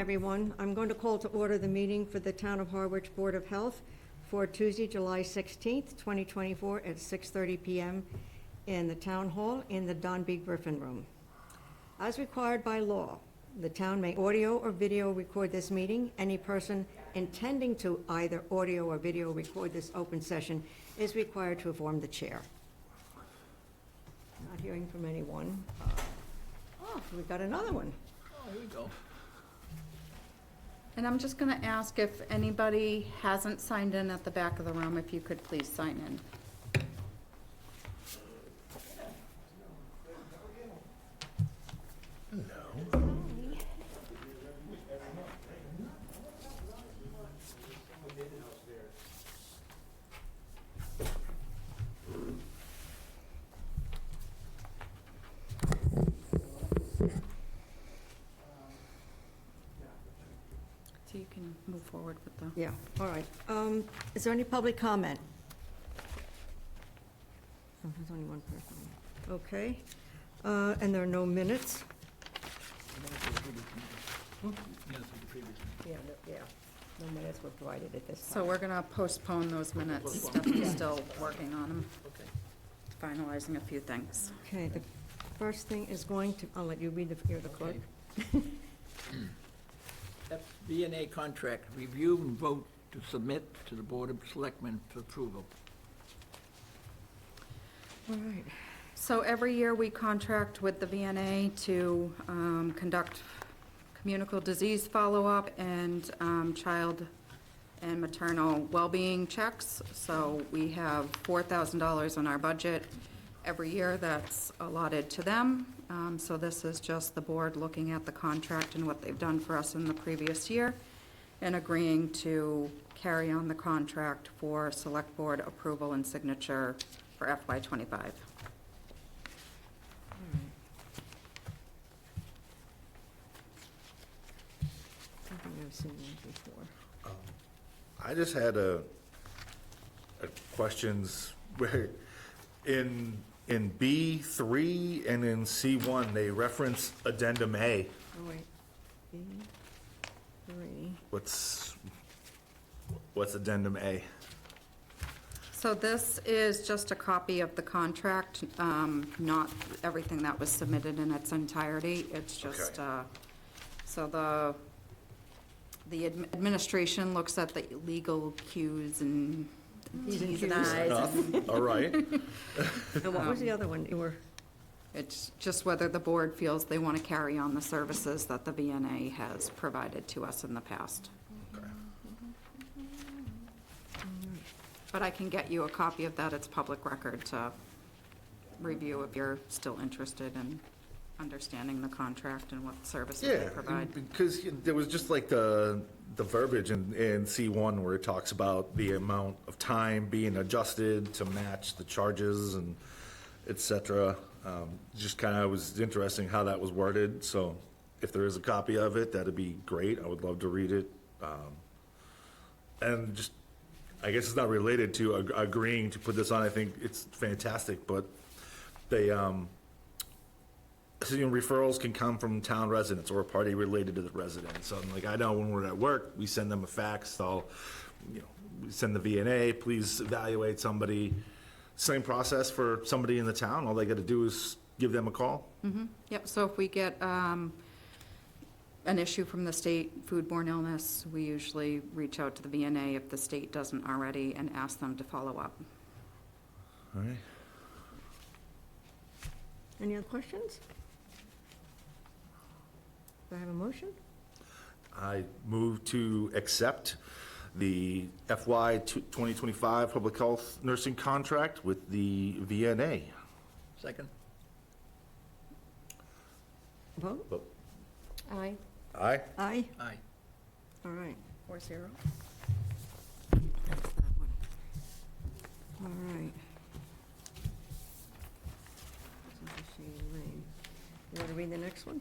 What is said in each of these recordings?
Everyone, I'm going to call to order the meeting for the Town of Harwich Board of Health for Tuesday, July 16th, 2024 at 6:30 PM in the Town Hall in the Don B. Griffin Room. As required by law, the town may audio or video record this meeting. Any person intending to either audio or video record this open session is required to inform the chair. Not hearing from anyone. Oh, we got another one. Oh, here we go. And I'm just going to ask if anybody hasn't signed in at the back of the room, if you could please sign in. So you can move forward with the... Yeah, all right. Is there any public comment? Oh, there's only one person. Okay. And there are no minutes? Yeah, no minutes were provided at this time. So we're going to postpone those minutes. Stephanie's still working on them, finalizing a few things. Okay, the first thing is going to, I'll let you read you're the clerk. V&A contract, review and vote to submit to the Board of Selectmen for approval. All right. So every year, we contract with the VNA to conduct communicable disease follow-up and child and maternal well-being checks. So we have $4,000 on our budget every year that's allotted to them. So this is just the board looking at the contract and what they've done for us in the previous year and agreeing to carry on the contract for select board approval and signature for FY25. I think I've seen that before. I just had a questions where in B3 and in C1, they reference addendum A. Oh, wait. B3. What's addendum A? So this is just a copy of the contract, not everything that was submitted in its entirety. It's just, Okay. so the administration looks at the legal cues and T's and T's and Q's. I's. and All right. And what was the other one? You were, It's just whether the board feels they want to carry on the services that the VNA has provided to us in the past. Okay. But I can get you a copy of that. It's public record to review if you're still interested in understanding the contract and what services they Yeah, provide. because there was just like the verbiage in C1 where it talks about the amount of time being adjusted to match the charges and et cetera. Just kind of was interesting how that was worded, so if there is a copy of it, that'd be great. I would love to read it. And just, I guess it's not related to agreeing to put this on. I think it's fantastic, but they, so, referrals can come from town residents or a party related to the resident. So, like, I know when we're at work, we send them a fax. They'll, we send the VNA, please evaluate somebody. Same process for somebody in the town. All they got to do is give them a call. Yep, so if we get an issue from the state, foodborne illness, we usually reach out to the VNA if the state doesn't already and ask them to follow up. All right. any other questions? Do I have a motion? I move to accept the FY 2025 Public Health Nursing Contract with the VNA. Second? Vote? Aye. Aye? Aye? Aye. All right. 4-0. That's that one. All right. This is Shane Lane. You want to read the next one?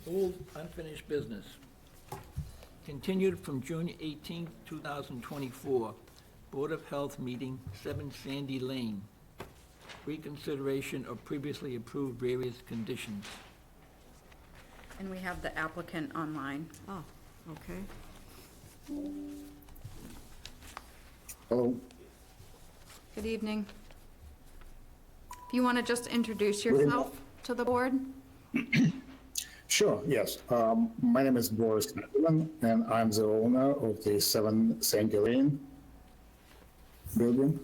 Old unfinished business. Continued from June 18th, 2024. Board of Health meeting, 7 Sandy Lane. Reconsideration of previously approved various conditions. And we have the applicant online. Oh, okay. Hello. Good evening. If you want to just introduce yourself to the board? Sure, yes. My name is Boris Knappelen, and I'm the owner of the 7 St. Lane building.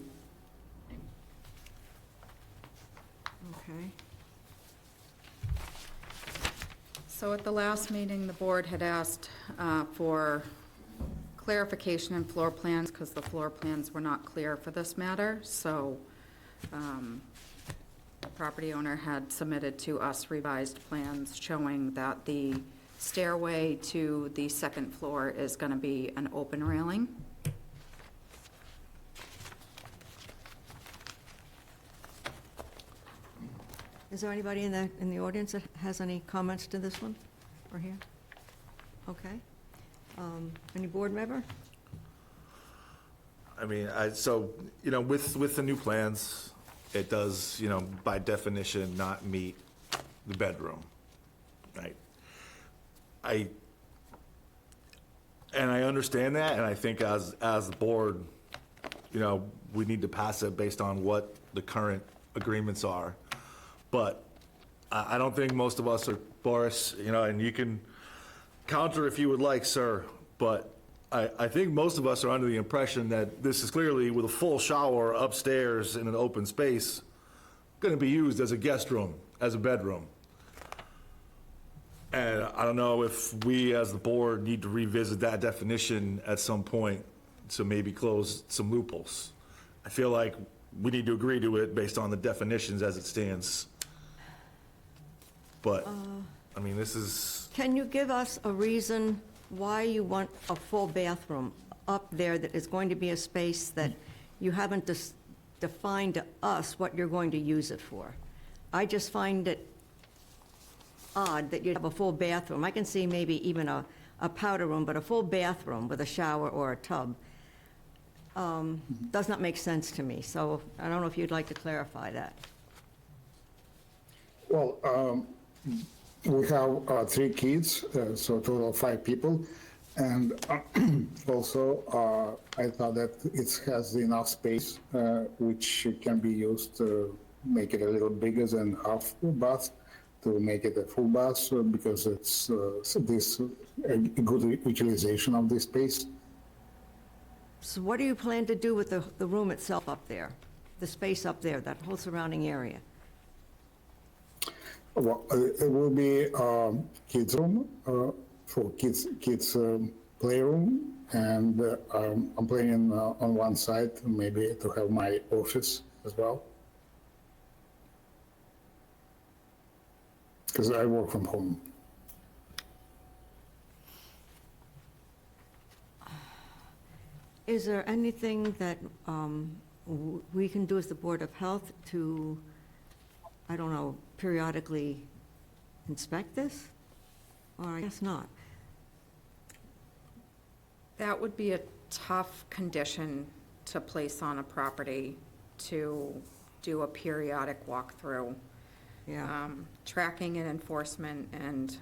Okay. So at the last meeting, the board had asked for clarification in floor plans because the floor plans were not clear for this matter. So the property owner had submitted to us revised plans showing that the stairway to the second floor is going to be an open railing. Is there anybody in the audience that has any comments to this one, or here? Okay. Any board member? I mean, with the new plans, it does, by definition, not meet the bedroom, right? I understand that, and I think as the board, we need to pass it based on what the current agreements are. But I don't think most of us are, Boris, and you can counter if you would like, sir, but I think most of us are under the impression that this is clearly, with a full shower upstairs in an open space, going to be used as a guest room, as a bedroom. And I don't know if we, as the board, need to revisit that definition at some point to maybe close some loopholes. I feel like we need to agree to it based on the definitions as it stands. But, I mean, this is, Can you give us a reason why you want a full bathroom up there that is going to be a space that you haven't defined to us what you're going to use it for? I just find it odd that you'd have a full bathroom. I can see maybe even a powder room, but a full bathroom with a shower or a tub does not make sense to me. So I don't know if you'd like to clarify that. Well, we have 3 kids, so a total of 5 people. And also, I thought that it has enough space, which can be used to make it a little bigger than half bath, to make it a full bath, because it's a good utilization of this space. So what do you plan to do with the room itself up there? The space up there, that whole surrounding area? Well, it will be kids' room for kids playroom, and I'm planning on one side maybe to have my office as well, because I work from home. Is there anything that we can do as the Board of Health to, I don't know, periodically inspect this? Or I guess not. That would be a tough condition to place on a property, to do a periodic walkthrough. Yeah. Tracking and enforcement and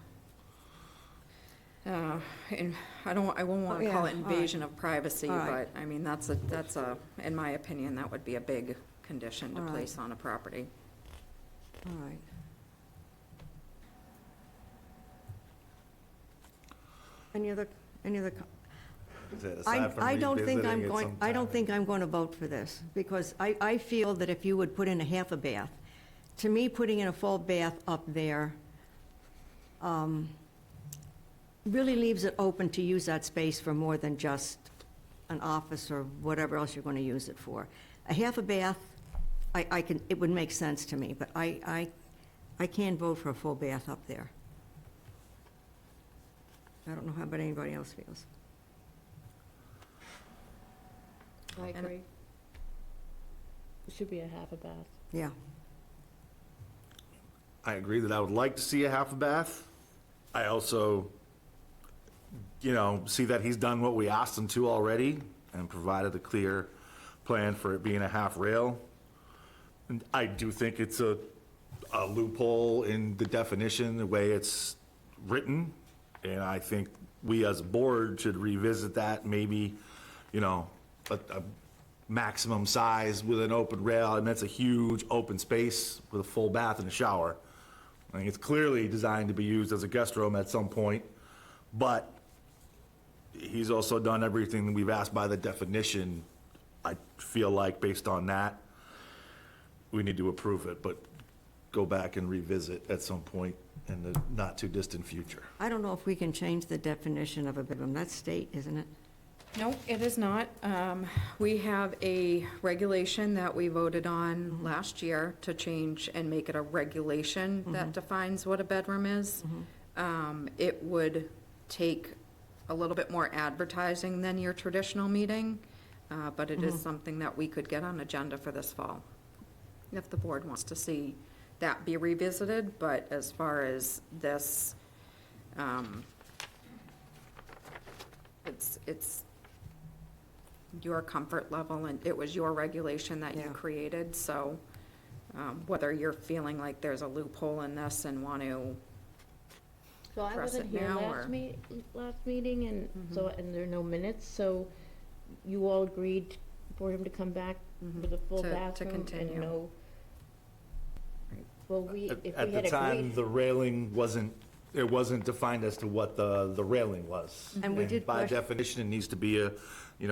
I won't want to Oh, call yeah, it all invasion of privacy, All but right. I mean, that's a, in my opinion, that would be a big condition to All right. place on a property. All right. Any other, aside from I don't think revisiting I'm it going, I don't sometime. think I'm going to vote for this, because I feel that if you would put in a half a bath, to me, putting in a full bath up there really leaves it open to use that space for more than just an office or whatever else you're going to use it for. A half a bath, it would make sense to me, but I can't vote for a full bath up there. I don't know how about anybody else feels. I agree. It should be a half a bath. Yeah. I agree that I would like to see a half a bath. I also, see that he's done what we asked him to already and provided a clear plan for it being a half rail. And I do think it's a loophole in the definition, the way it's written, and I think we as a board should revisit that, maybe, a maximum size with an open rail, and that's a huge open space with a full bath and a shower. I think it's clearly designed to be used as a guest room at some point, but he's also done everything that we've asked by the definition. I feel like based on that, we need to approve it, but go back and revisit at some point in the not-too-distant future. I don't know if we can change the definition of a bedroom. That's state, isn't it? No, it is not. We have a regulation that we voted on last year to change and make it a regulation that defines what a bedroom is. It would take a little bit more advertising than your traditional meeting, but it is something that we could get on agenda for this fall, if the board wants to see that be revisited. But as far as this, it's your comfort level, and it was your regulation that you Yeah. created, so whether you're feeling like there's a loophole in this and want to, So I Press wasn't it here now, last or- last meeting, and so, and there are no minutes, so you all agreed for him to come back with a full To bathroom continue. and no. Right. Well, we, if we At had the time, agreed, the railing wasn't defined as to what the railing was. And we did By question- definition, it needs to be a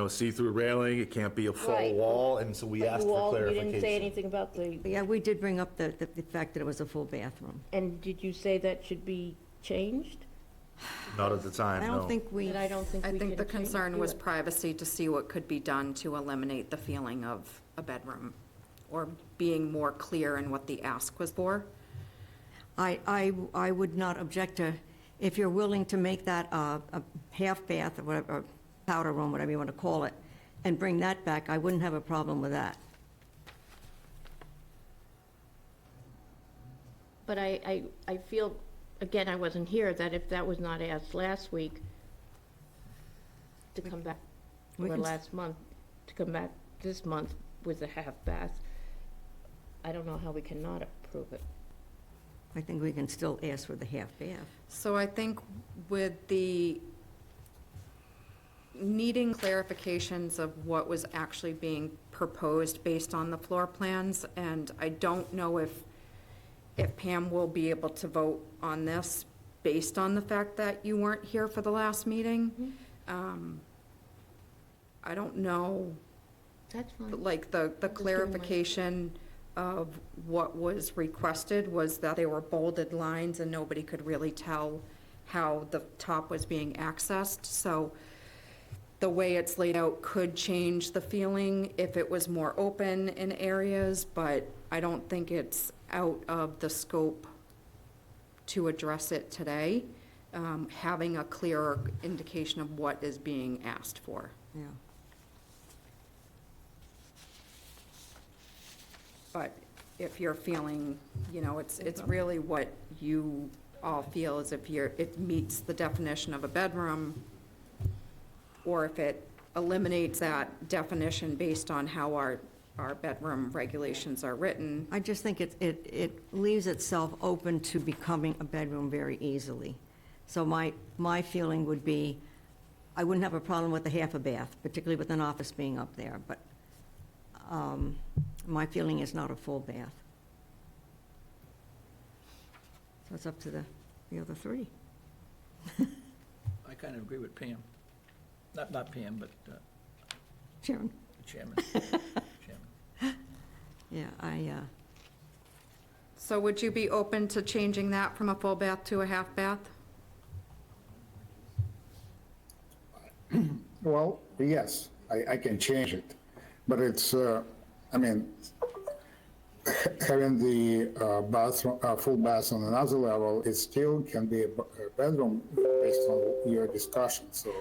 see-through railing, it can't be a full Right. wall, and so we but asked you for all, you clarification. didn't say anything about the, But yeah, we did bring up the fact that it was a full bathroom. and did you say that should be changed? Not at the time, I no. don't think we, Then I don't think I we think can the change- concern do was it. privacy, to see what could be done to eliminate the feeling of a bedroom, or being more clear in what the ask was for. I would not object to, if you're willing to make that a half bath or whatever, or powder room, whatever you want to call it, and bring that back, I wouldn't have a problem with that. But I feel, again, I wasn't here, that if that was not asked last week to come back, We or can s- last month, to come back this month with a half bath, I don't know how we cannot approve it. I think we can still ask for the half bath. So I think with the needing clarifications of what was actually being proposed based on the floor plans, and I don't know if Pam will be able to vote on this based on the fact that you weren't here for the last meeting. I don't know, That's fine. like, the give them my- clarification of what was requested was that they were bolded lines and nobody could really tell how the top was being accessed. So the way it's laid out could change the feeling if it was more open in areas, but I don't think it's out of the scope to address it today, having a clearer indication of what is being asked for. Yeah. But if you're feeling, it's really what you all feel, is if it meets the definition of a bedroom, or if it eliminates that definition based on how our bedroom regulations are written. I just think it leaves itself open to becoming a bedroom very easily. So my feeling would be, I wouldn't have a problem with the half a bath, particularly with an office being up there, but my feeling is not a full bath. So it's up to the other three. I kind of agree with Pam. Not Pam, but Sharon? the chairman. Chairman. Yeah, So would you be open to changing that from a full bath to a half bath? Well, yes, I can change it, but it's, having the bathroom, full bath on another level, it still can be a bedroom based on your discussion, so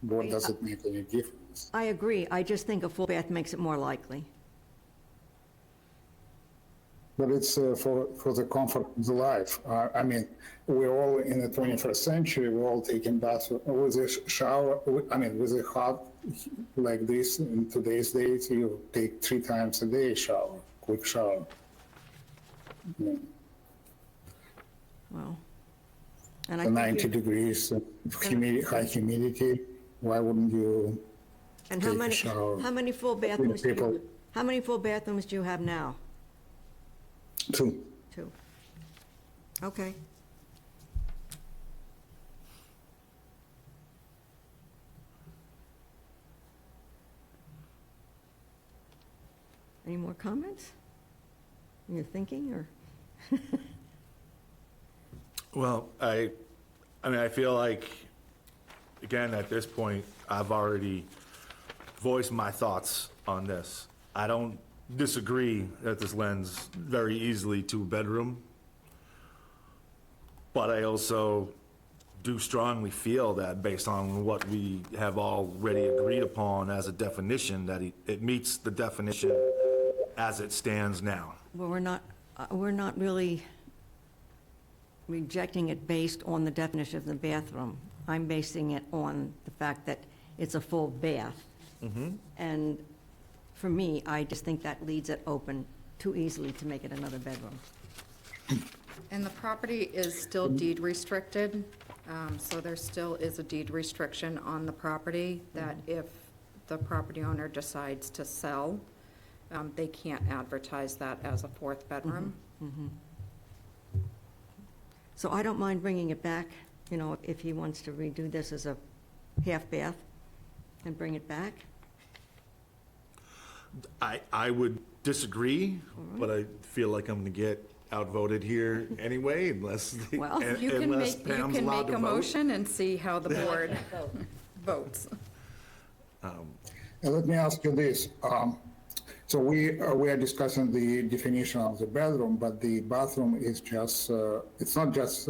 what does it make any difference? I agree. I just think a full bath makes it more likely. But it's for the comfort of the life. We're all in the 21st century, we're all taking baths with a shower, with a hot like this. In today's days, you take 3 times a day shower, quick shower. Yeah. Well, And I the think 90 you- degrees, high humidity, why wouldn't you And take a shower? how many full bathrooms do people- you, how many full bathrooms do you have now? Two. Two. Okay. Any more comments? You're thinking, or? Well, I mean, I feel like, again, at this point, I've already voiced my thoughts on this. I don't disagree that this lends very easily to a bedroom, but I also do strongly feel that based on what we have already agreed upon as a definition, that it meets the definition as it stands now. Well, we're not really rejecting it based on the definition of the bathroom. I'm basing it on the fact that it's a full bath. And for me, I just think that leaves it open too easily to make it another bedroom. And the property is still deed restricted, so there still is a deed restriction on the property that if the property owner decides to sell, they can't advertise that as a fourth bedroom. So I don't mind bringing it back, you know, if he wants to redo this as a half bath and bring it back. I would disagree, but I feel like I'm gonna get outvoted here anyway, unless, Well, You can unless make, you Pam's can allowed make to a vote. motion and see how the board votes. And let me ask you this. So we are discussing the definition of the bedroom, but the bathroom is just, it's not just,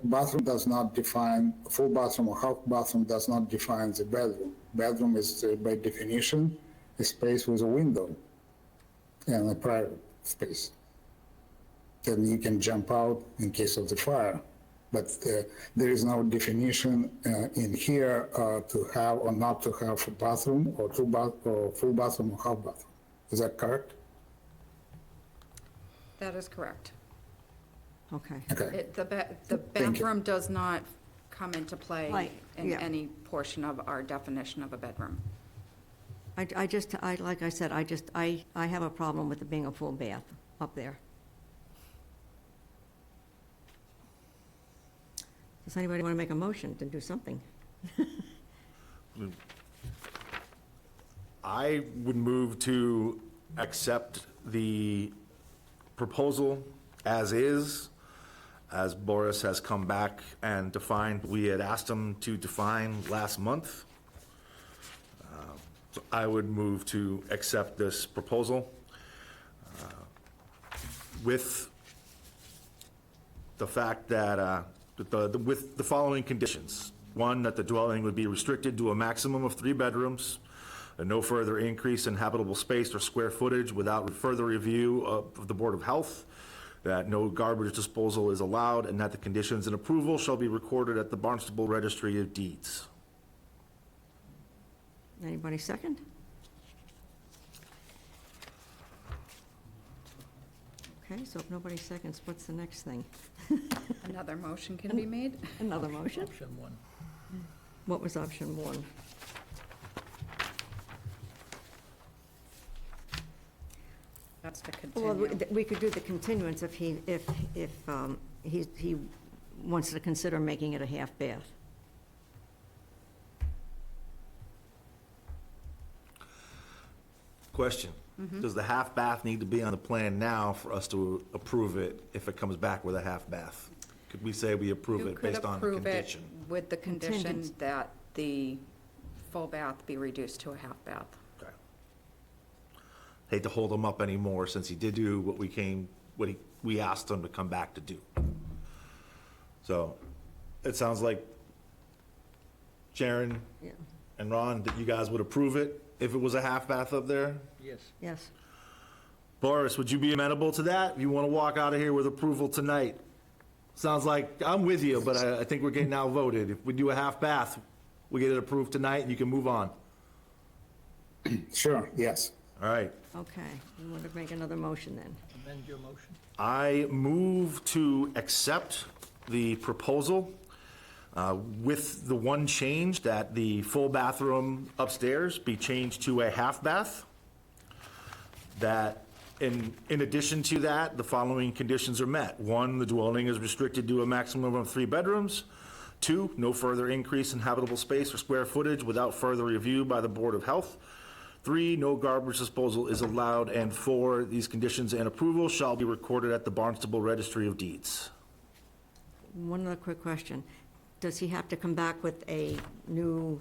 bathroom does not define, full bathroom or half bathroom does not define the bedroom. Bedroom is by definition a space with a window and a private space. Then you can jump out in case of the fire. But there is no definition in here to have or not to have a bathroom or or full bathroom or half bathroom. Is that correct? That is correct. Okay. Okay. The Thank you. bathroom does not come into play Right, in yeah. any portion of our definition of a bedroom. Like I said, I have a problem with it being a full bath up there. Does anybody want to make a motion to do something? I would move to accept the proposal as is, as Boris has come back and defined, we had asked him to define last month. So I would move to accept this proposal with the fact that, with the following conditions. One, that the dwelling would be restricted to a maximum of 3 bedrooms, and no further increase in habitable space or square footage without further review of the Board of Health, that no garbage disposal is allowed, and that the conditions and approval shall be recorded at the Barnstable Registry of Deeds. Anybody second? Okay, so if nobody seconds, what's the next thing? Another motion can be made? Another motion? Option 1. What was option 1? That's to Well, continue. we could do the continuance if he wants to consider making it a half bath. Question, does the half bath need to be on the plan now for us to approve it if it comes back with a half bath? Could we say we approve You it could based on approve it condition? with the condition Contingent. that the full bath be reduced to a half bath. Okay. Hate to hold him up anymore since he did do what we asked him to come back to do. So, it sounds like Sharon Yeah. and Ron, that you guys would approve it if it was a half bath up there? Yes. Yes. Boris, would you be amenable to that? You want to walk out of here with approval tonight? Sounds like, I'm with you, but I think we're getting outvoted. If we do a half bath, we get it approved tonight and you can move on. Sure, yes. All right. Okay, you want to make another motion then? Amend your motion. I move to accept the proposal with the one change that the full bathroom upstairs be changed to a half bath. That in addition to that, the following conditions are met. 1, the dwelling is restricted to a maximum of 3 bedrooms. 2, no further increase in habitable space or square footage without further review by the Board of Health. 3, no garbage disposal is allowed. And 4, these conditions and approval shall be recorded at the Barnstable Registry of Deeds. One other quick question. Does he have to come back with a new,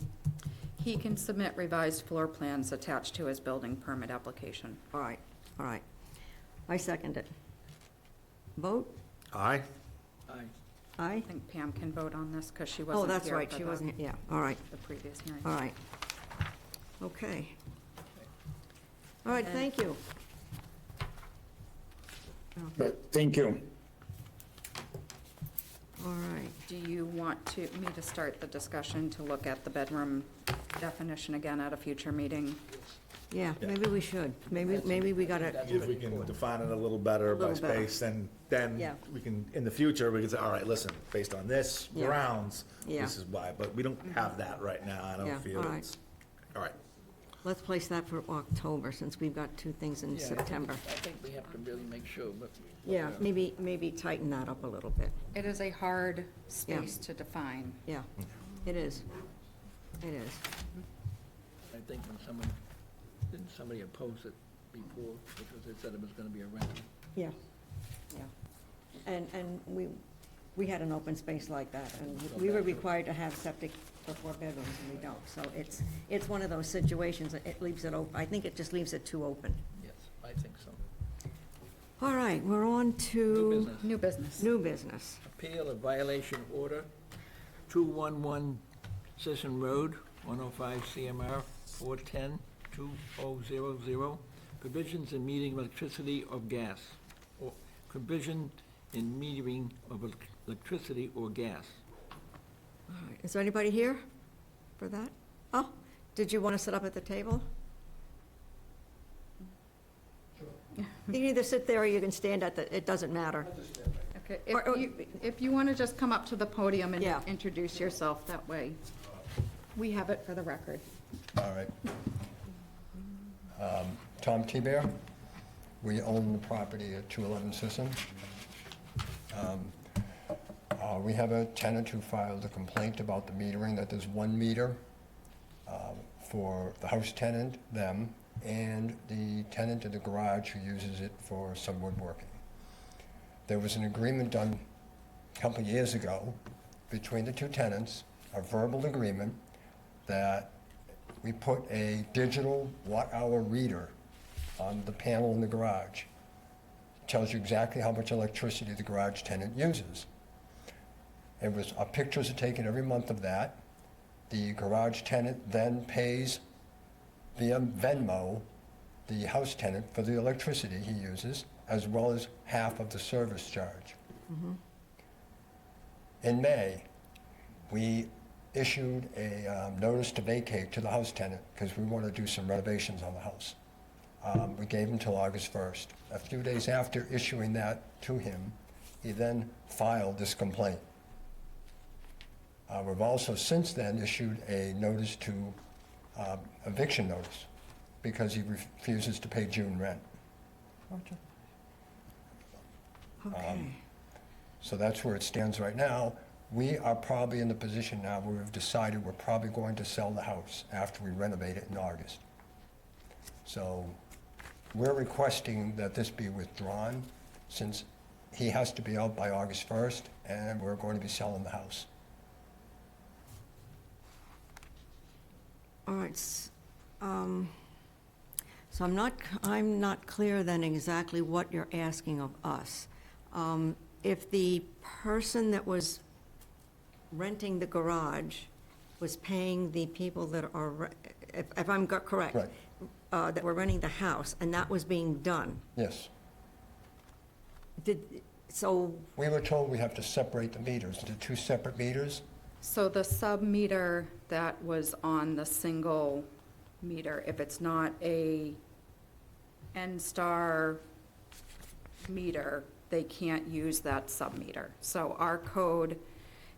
He can submit revised floor plans attached to his building permit application. all right, all right. I second it. Vote? Aye? Aye. Aye? I think Pam can vote on this because she Oh, wasn't here. that's right, for she the- wasn't, yeah, all right, The previous hearing. all right. Okay. All right, thank you. Thank you. All right. Do you want me to start the discussion to look at the bedroom definition again at a future meeting? Yeah, maybe we should. Maybe we gotta, If we can define it a little better by Little better. space, then Yeah. we can, in the future, we can say, all right, listen, based on this Yeah. grounds, Yeah. this is why, but we don't have that right now, I Yeah, don't feel all right. it's, all right. let's place that for October, since we've got 2 things in Yeah, I think- September. I think we have to really make sure, but. Yeah, maybe tighten that up a little bit. It is a hard space to define. Yeah, it is. It is. I think when didn't somebody oppose it before, because they said it was gonna be a rental? Yeah, yeah. And we had an open space like that, and we were required to have septic for 4 bedrooms, and we don't. So it's one of those situations, that it leaves it open, I think it just leaves it too open. Yes, I think so. All right, we're on New to business. New business. new business. Appeal of violation order, 211 Sisson Road, 105 CMR 410-2000, provisions in metering of electricity or gas, or provision in metering of electricity or gas. All right, is there anybody here for that? Oh, did you want to sit up at the table? You can either sit there or you can stand at the, it doesn't matter. Okay, Or- if you want to just come up to the podium and Yeah. introduce yourself, that way we have it for the record. All right. Tom T-Bear. We own the property at 211 Sisson. We have a tenant who filed a complaint about the metering, that there's 1 meter for the house tenant, them, and the tenant in the garage who uses it for some woodworking. There was an agreement done a couple of years ago between the 2 tenants, a verbal agreement, that we put a digital watt-hour reader on the panel in the garage. Tells you exactly how much electricity the garage tenant uses. Pictures are taken every month of that. The garage tenant then pays via Venmo the house tenant for the electricity he uses, as well as half of the service charge. In May, we issued a notice to vacate to the house tenant because we want to do some renovations on the house. We gave him till August 1st. A few days after issuing that to him, he then filed this complaint. We've also since then issued a notice to, eviction notice, because he refuses to pay June rent. Okay. So that's where it stands right now. We are probably in the position now where we've decided we're probably going to sell the house after we renovate it in August. So we're requesting that this be withdrawn, since he has to be out by August 1st, and we're going to be selling the house. All right, so I'm not clear then exactly what you're asking of us. If the person that was renting the garage was paying the people that are, if I'm correct. Right. That were renting the house, and that was being done, Yes. so, We were told we have to separate the meters into 2 separate meters. So the sub-meter that was on the single meter, if it's not a N-Star meter, they can't use that sub-meter. So our code,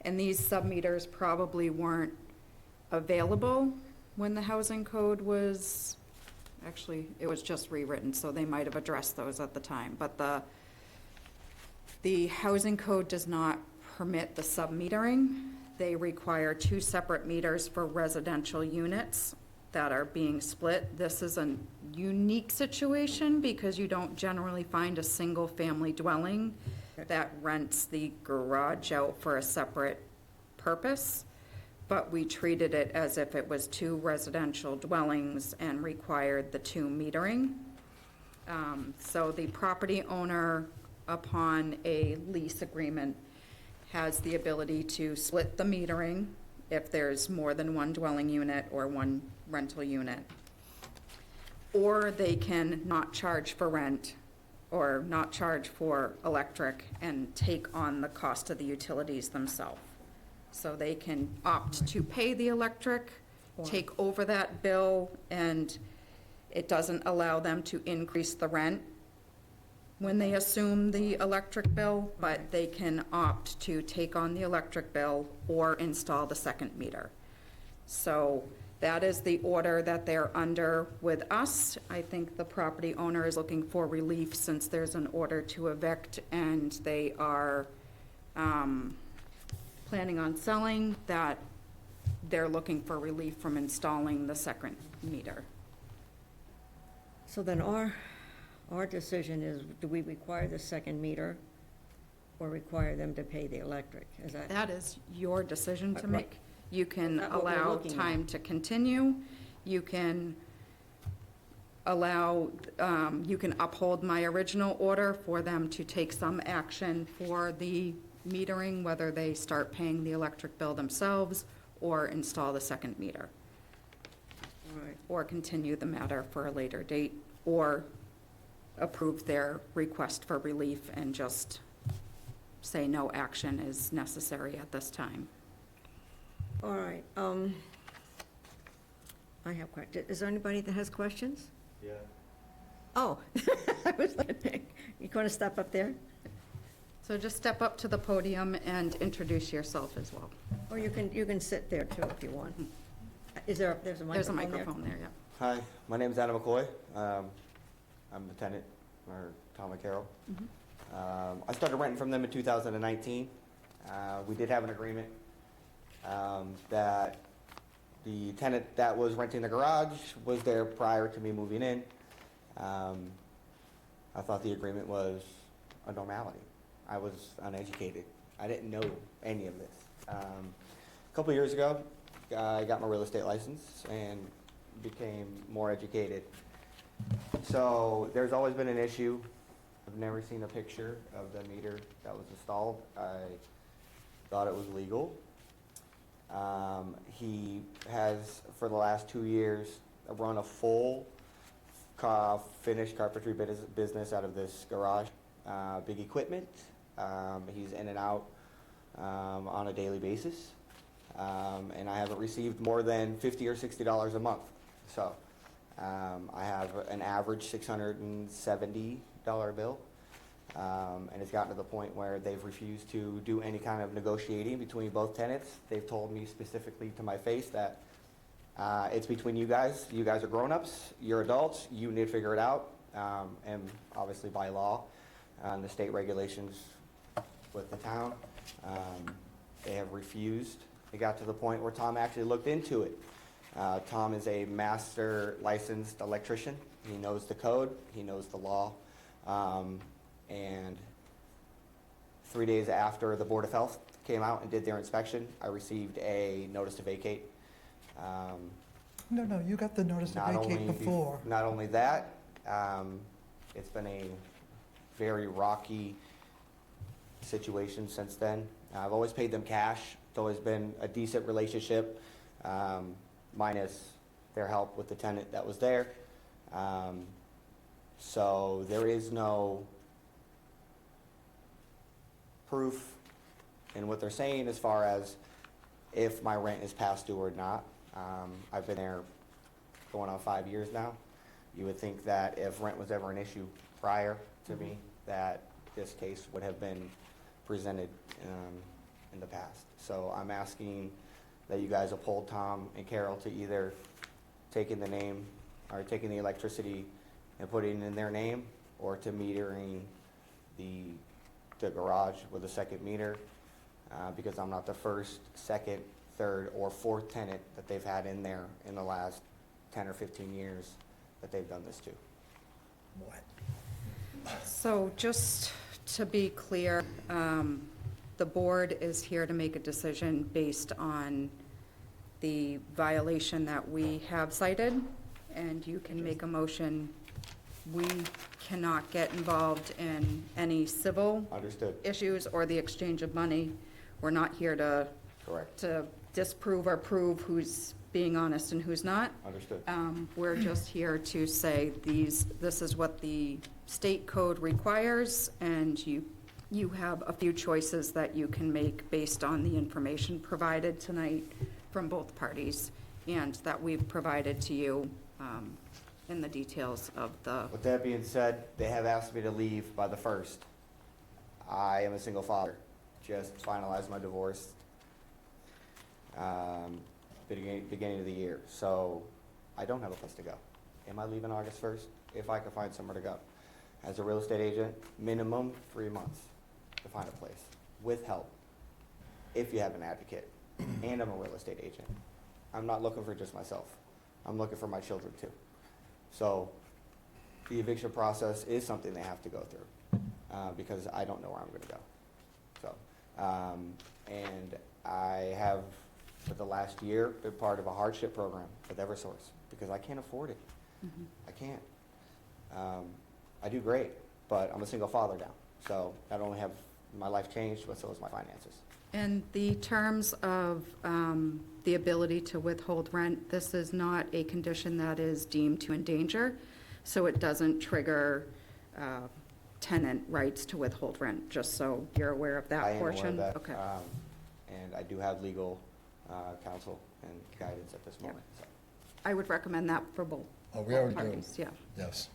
and these sub-meters probably weren't available when the housing code was, actually, it was just rewritten, so they might have addressed those at the time. But the housing code does not permit the sub-metering. They require 2 separate meters for residential units that are being split. This is a unique situation because you don't generally find a single-family dwelling that rents the garage out for a separate purpose, but we treated it as if it was 2 residential dwellings and required the 2 metering. So the property owner, upon a lease agreement, has the ability to split the metering if there's more than 1 dwelling unit or 1 rental unit. Or they can not charge for rent or not charge for electric and take on the cost of the utilities themselves. So they can opt to pay the electric, take over that bill, and it doesn't allow them to increase the rent when they assume the electric bill, but they can opt to take on the electric bill or install the second meter. So that is the order that they're under with us. I think the property owner is looking for relief since there's an order to evict and they are planning on selling, that they're looking for relief from installing the second meter. So then our decision is, do we require the second meter or require them to pay the electric? Is that? That is your decision to make. You can Is that what we're allow looking at? time to continue. You can allow, you can uphold my original order for them to take some action for the metering, whether they start paying the electric bill themselves or install the second meter, All right. or continue the matter for a later date, or approve their request for relief and just say no action is necessary at this time. All right, I have questions. Is there anybody that has questions? Yeah. Oh, I was like, you going to step up there? So just step up to the podium and introduce yourself as well. Or you can sit there too if you want. There's a microphone there? There's a microphone there, yeah. Hi, my name is Adam McCoy. I'm the tenant, or Tom McCarroll. I started renting from them in 2019. We did have an agreement that the tenant that was renting the garage was there prior to me moving in. I thought the agreement was a normality. I was uneducated. I didn't know any of this. A couple years ago, I got my real estate license and became more educated. So there's always been an issue. I've never seen a picture of the meter that was installed. I thought it was legal. He has, for the last 2 years, run a full finished carpentry business out of this garage. Big equipment. He's in and out on a daily basis. And I haven't received more than $50 or $60 a month. So I have an average $670 bill. And it's gotten to the point where they've refused to do any kind of negotiating between both tenants. They've told me specifically to my face that it's between you guys. You guys are grown-ups, you're adults, you need to figure it out. And obviously by law, and the state regulations with the town, they have refused. It got to the point where Tom actually looked into it. Tom is a master licensed electrician. He knows the code, he knows the law. And 3 days after the Board of Health came out and did their inspection, I received a notice to vacate. No, you got the notice to Not vacate only before. Not only that, it's been a very rocky situation since then. I've always paid them cash. It's always been a decent relationship, minus their help with the tenant that was there. So there is no proof in what they're saying as far as if my rent is past due or not. I've been there going on 5 years now. You would think that if rent was ever an issue prior to me, that this case would have been presented in the past. So I'm asking that you guys uphold Tom and Carol to either taking the name, or taking the electricity and putting it in their name, or to metering the garage with a second meter, because I'm not the first, second, third, or fourth tenant that they've had in there in the last 10 or 15 years that they've done this to. So just to be clear, the board is here to make a decision based on the violation that we have cited, and you can make a motion. We cannot get involved in any civil Understood. issues or the exchange of money. We're not here to Correct. disprove or prove who's being honest and who's not. Understood. We're just here to say this is what the state code requires, and you have a few choices that you can make based on the information provided tonight from both parties, and that we've provided to you in the details of the, With that being said, they have asked me to leave by the 1st. I am a single father. Just finalized my divorce beginning of the year. So I don't have a place to go. Am I leaving August 1st? If I can find somewhere to go. As a real estate agent, minimum 3 months to find a place with help, if you have an advocate. And I'm a real estate agent. I'm not looking for just myself. I'm looking for my children too. So the eviction process is something they have to go through, because I don't know where I'm gonna go. So, and I have, for the last year, been part of a hardship program with Eversource, because I can't afford it. I can't. I do great, but I'm a single father now. So not only have my life changed, but so has my finances. and the terms of the ability to withhold rent, this is not a condition that is deemed to endanger, so it doesn't trigger tenant rights to withhold rent, just so you're aware of that I am aware of portion. that, Okay. and I do have legal counsel and guidance at this moment. So. I would recommend that for both Oh, we already do, parties, yeah. yes.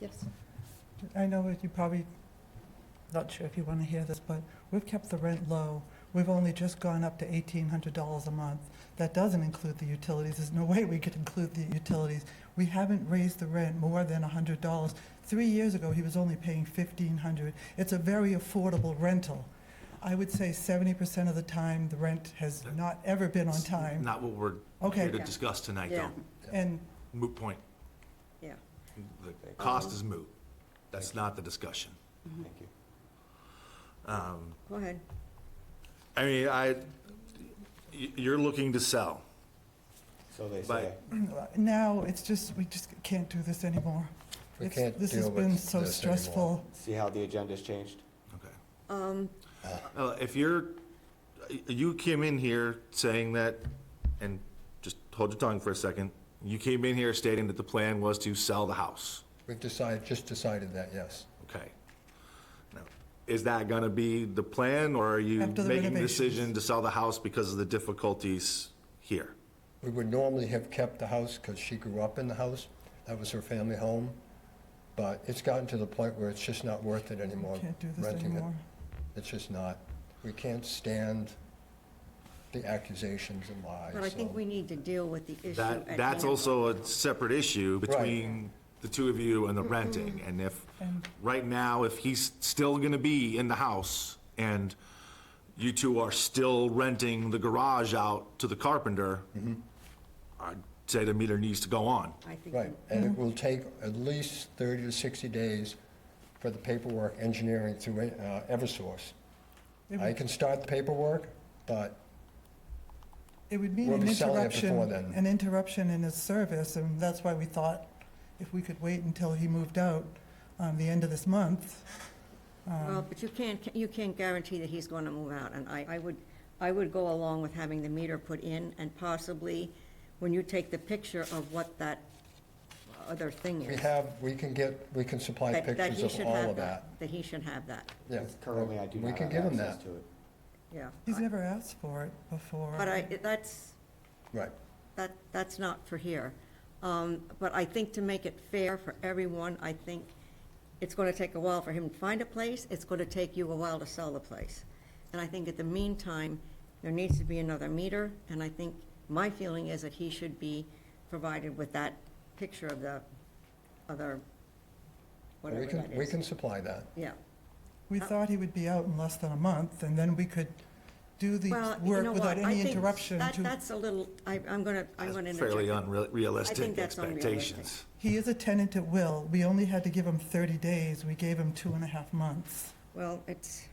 Yes. I know that you probably, not sure if you want to hear this, but we've kept the rent low. We've only just gone up to $1,800 a month. That doesn't include the utilities. There's no way we could include the utilities. We haven't raised the rent more than $100. 3 years ago, he was only paying $1,500. It's a very affordable rental. I would say 70% of the time, the rent has not ever been on time. Not what we're Okay. here to discuss tonight, Yeah. though. And, Moot point. Yeah. The cost is moot. That's not the discussion. Thank you. Go ahead. I mean, you're looking to sell. So they But- say. now, it's just, we just can't do this anymore. We It's- can't This has deal with been so this anymore. stressful. See how the agenda's changed? Okay. If you came in here saying that, and just hold your tongue for a second, you came in here stating that the plan was to sell the house. We've just decided that, yes. Okay. Now, is that gonna be the plan, or are you After the making the renovations. decision to sell the house because of the difficulties here? We would normally have kept the house because she grew up in the house. That was her family home. But it's gotten to the point where it's just not worth it anymore, Can't do this renting it. anymore. It's just not. We can't stand the accusations and lies. But I think so- we need to deal with the issue at hand. That's also a separate issue between the two of you and the renting. And if, And- right now, if he's still gonna be in the house and you two are still renting the garage out to the carpenter, I'd say the meter needs to go on. I think. Right, and it will take at least 30 to 60 days for the paperwork engineering through Eversource. I can start the paperwork, but It would mean We'll an be selling it before interruption, then. an interruption in his service, and that's why we thought if we could wait until he moved out the end of this month. Well, but you can't guarantee that he's going to move out, and I would go along with having the meter put in, and possibly, when you take the picture of what that other thing is. we can supply that he pictures should of all have of that. That he should have that, Yeah. Currently, I do We not can have give him access that. to it. yeah. He's never asked for it before. But that's Right. that's not for here. But I think to make it fair for everyone, I think it's going to take a while for him to find a place, it's going to take you a while to sell the place. And I think at the meantime, there needs to be another meter, and I think, my feeling is that he should be provided with that picture of the other, whatever that We is. can supply that. Yeah. We thought he would be out in less than a month, and then we could do the Well, you work know without what? I any think interruption to. That's a little, I'm gonna interject. Fairly I unrealistic think that's expectations. He is a tenant at will. We only had to give him 30 days. We gave him 2.5 months. Well, it's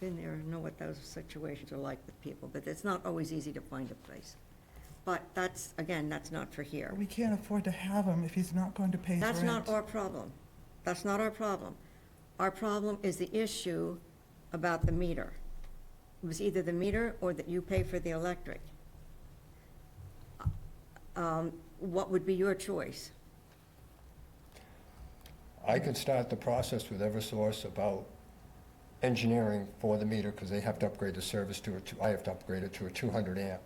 been there, know what those situations are like with people, but it's not always easy to find a place. But that's, again, that's not for here. We can't afford to have him if he's not going to pay his rent. That's not our problem. That's not our problem. Our problem is the issue about the meter. It was either the meter or that you pay for the electric. What would be your choice? I could start the process with Eversource about engineering for the meter, because they have to upgrade the service to I have to upgrade it to a 200 amp.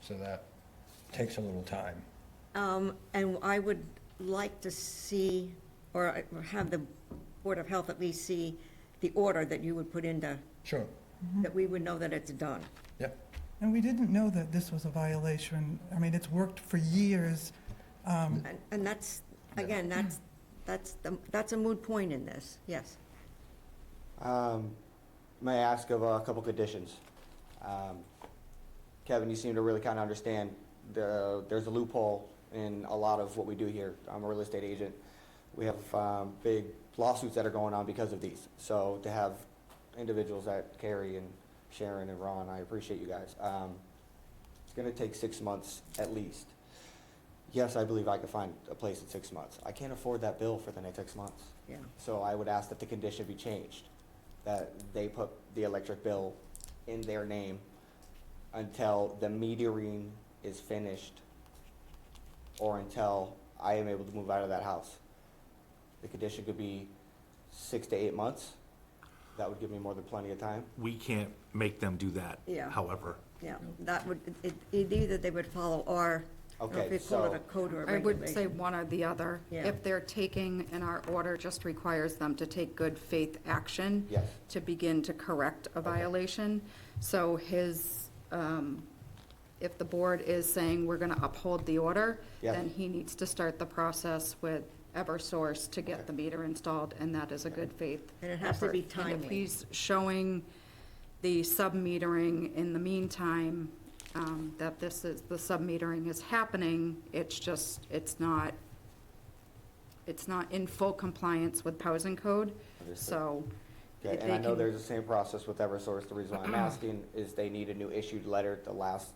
So that takes a little time. And I would like to see, or have the Board of Health at least see the order that you would put into, Sure, that we would know that it's done. yep. And we didn't know that this was a violation. I mean, it's worked for years. And that's, again, that's a moot point in this, yes. May I ask of a couple conditions? Kevin, you seem to really kind of understand there's a loophole in a lot of what we do here. I'm a real estate agent. We have big lawsuits that are going on because of these. So to have individuals that Carrie and Sharon and Ron, I appreciate you guys. It's going to take 6 months at least. Yes, I believe I could find a place in 6 months. I can't afford that bill for the next 6 months. Yeah. So I would ask that the condition be changed, that they put the electric bill in their name until the metering is finished or until I am able to move out of that house. The condition could be 6 to 8 months. That would give me more than plenty of time. We can't make them do that, Yeah. however. Yeah, that would, either they would follow our, I don't know if Okay, you call it so- a code or a I would say regulation. one or the other. Yeah. If they're taking, and our order just requires them to take good faith action. Yes. To begin to correct a violation. So if the board is saying we're gonna uphold the order, Yes. then he needs to start the process with Eversource to get the meter installed, and that is a good faith And it has to be effort. And if timely. he's showing the sub-metering in the meantime, that the sub-metering is happening, it's not in full compliance with housing code, Understood. so. Okay, if and they I know can- there's the same process with Eversource. The reason why I'm asking is they need a new issued letter. The last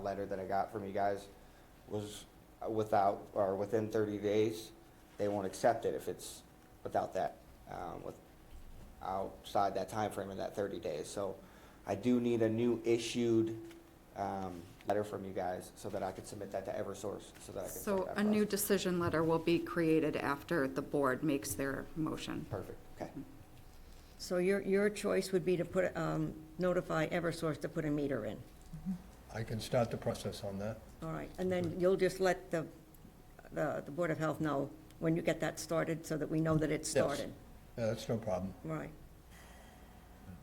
letter that I got from you guys was within 30 days. They won't accept it if it's without that, outside that time frame in that 30 days. So I do need a new issued letter from you guys so that I can submit that to Eversource, so that I can start So that a new process. decision letter will be created after the board makes their motion. Perfect, okay. So your choice would be to put, notify Eversource to put a meter in. I can start the process on that. All right, and then you'll just let the Board of Health know when you get that started, so that we know that it's Yes. started. Yeah, that's no problem. Right.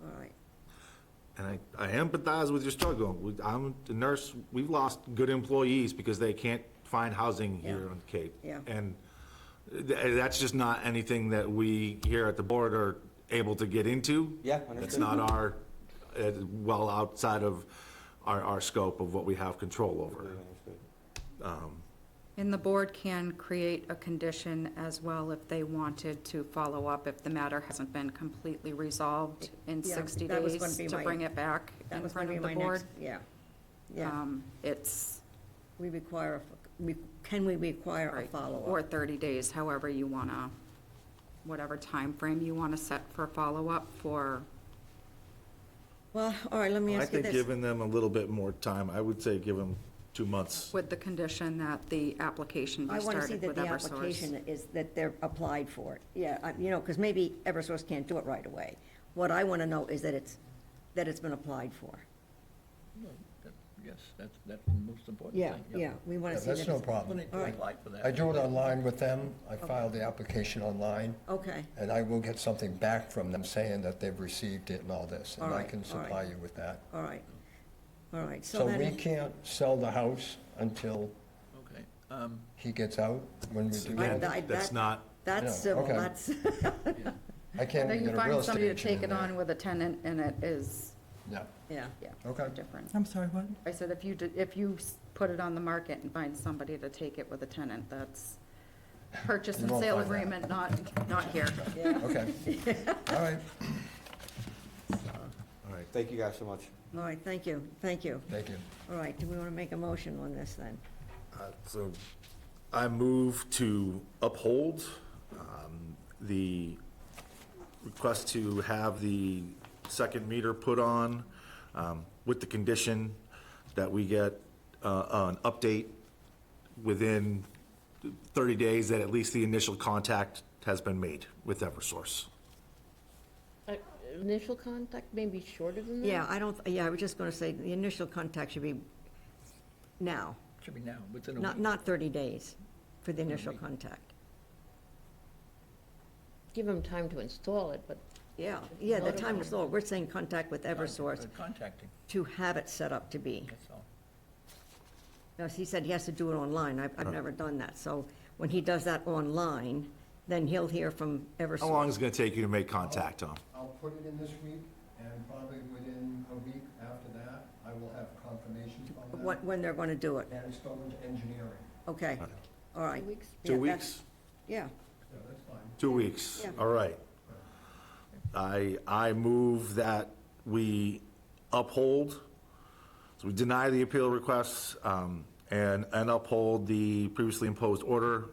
All right. And I empathize with your struggle. I'm a nurse, we've lost good employees because they can't find housing here Yeah. on Cape. Yeah. And that's just not anything that we here at the board are able to get into. Yeah, It's understood. not our, well outside of our scope of what we have control over. Completely understood. And the board can create a condition as well if they wanted to follow up if the matter hasn't been completely resolved in Yeah, 60 that was gonna days be to my- bring it back That in was going front to of be the my board. next, yeah. It's, We require, can we require a right, follow-up? or 30 days, however you want to, whatever time frame you want to set for follow-up for. Well, all right, let me I ask you think this. giving them a little bit more time, I would say give them 2 months. With the condition that the application I be want to see started that with the Eversource. application is, that they're applied for it. Yeah, because maybe Eversource can't do it right away. What I want to know is that it's been applied for. Yeah, that's the most important Yeah, thing. yeah, we want Yeah, to see that. that's no it's- problem. When they All right. apply for that. I do it online with them. I filed the application online, Okay, and I will get something back from them saying that they've received it and all this, All and I right, can all right. supply you with that. all right, all right. So we then- can't sell the house until Okay, he gets out, when we do Again, that? that's not, That's Yeah, civil, okay. that's, I can't Then even you get a real find estate somebody to agent take in it there. on with a tenant, and it is, Yeah, yeah. yeah, okay. different. I'm sorry, what? I said, if you put it on the market and find somebody to take it with a tenant, that's purchase You and won't sale find that. agreement, not here. Yeah. Okay. All right, all right. Thank you guys so much. All right, thank you, thank you. thank you. All right, do we want to make a motion on this then? So I move to uphold the request to have the second meter put on with the condition that we get an update within 30 days that at least the initial contact has been made with Eversource. Initial contact may be shorter than that? Yeah, I was just going to say, the initial contact should be now, should be now, within a not, week. not 30 days for the initial week. contact. Give them time to install it, but Yeah, the time is low. We're saying contact with Eversource Contacting, to have it set up to be. that's all. Now, he said he has to do it online. I've never done that. So when he does that online, then he'll hear from Eversource. How long is it going to take you to make contact, Tom? I'll put it in this week, and probably within a week after that, I will have confirmation from them. When they're going to do it. And it's going to engineering. Okay, all right. 2 weeks? Yeah, 2 that's- weeks? Yeah, Yeah, that's fine. 2 weeks, Yeah. all right. I move that we uphold, so we deny the appeal requests, and uphold the previously imposed order,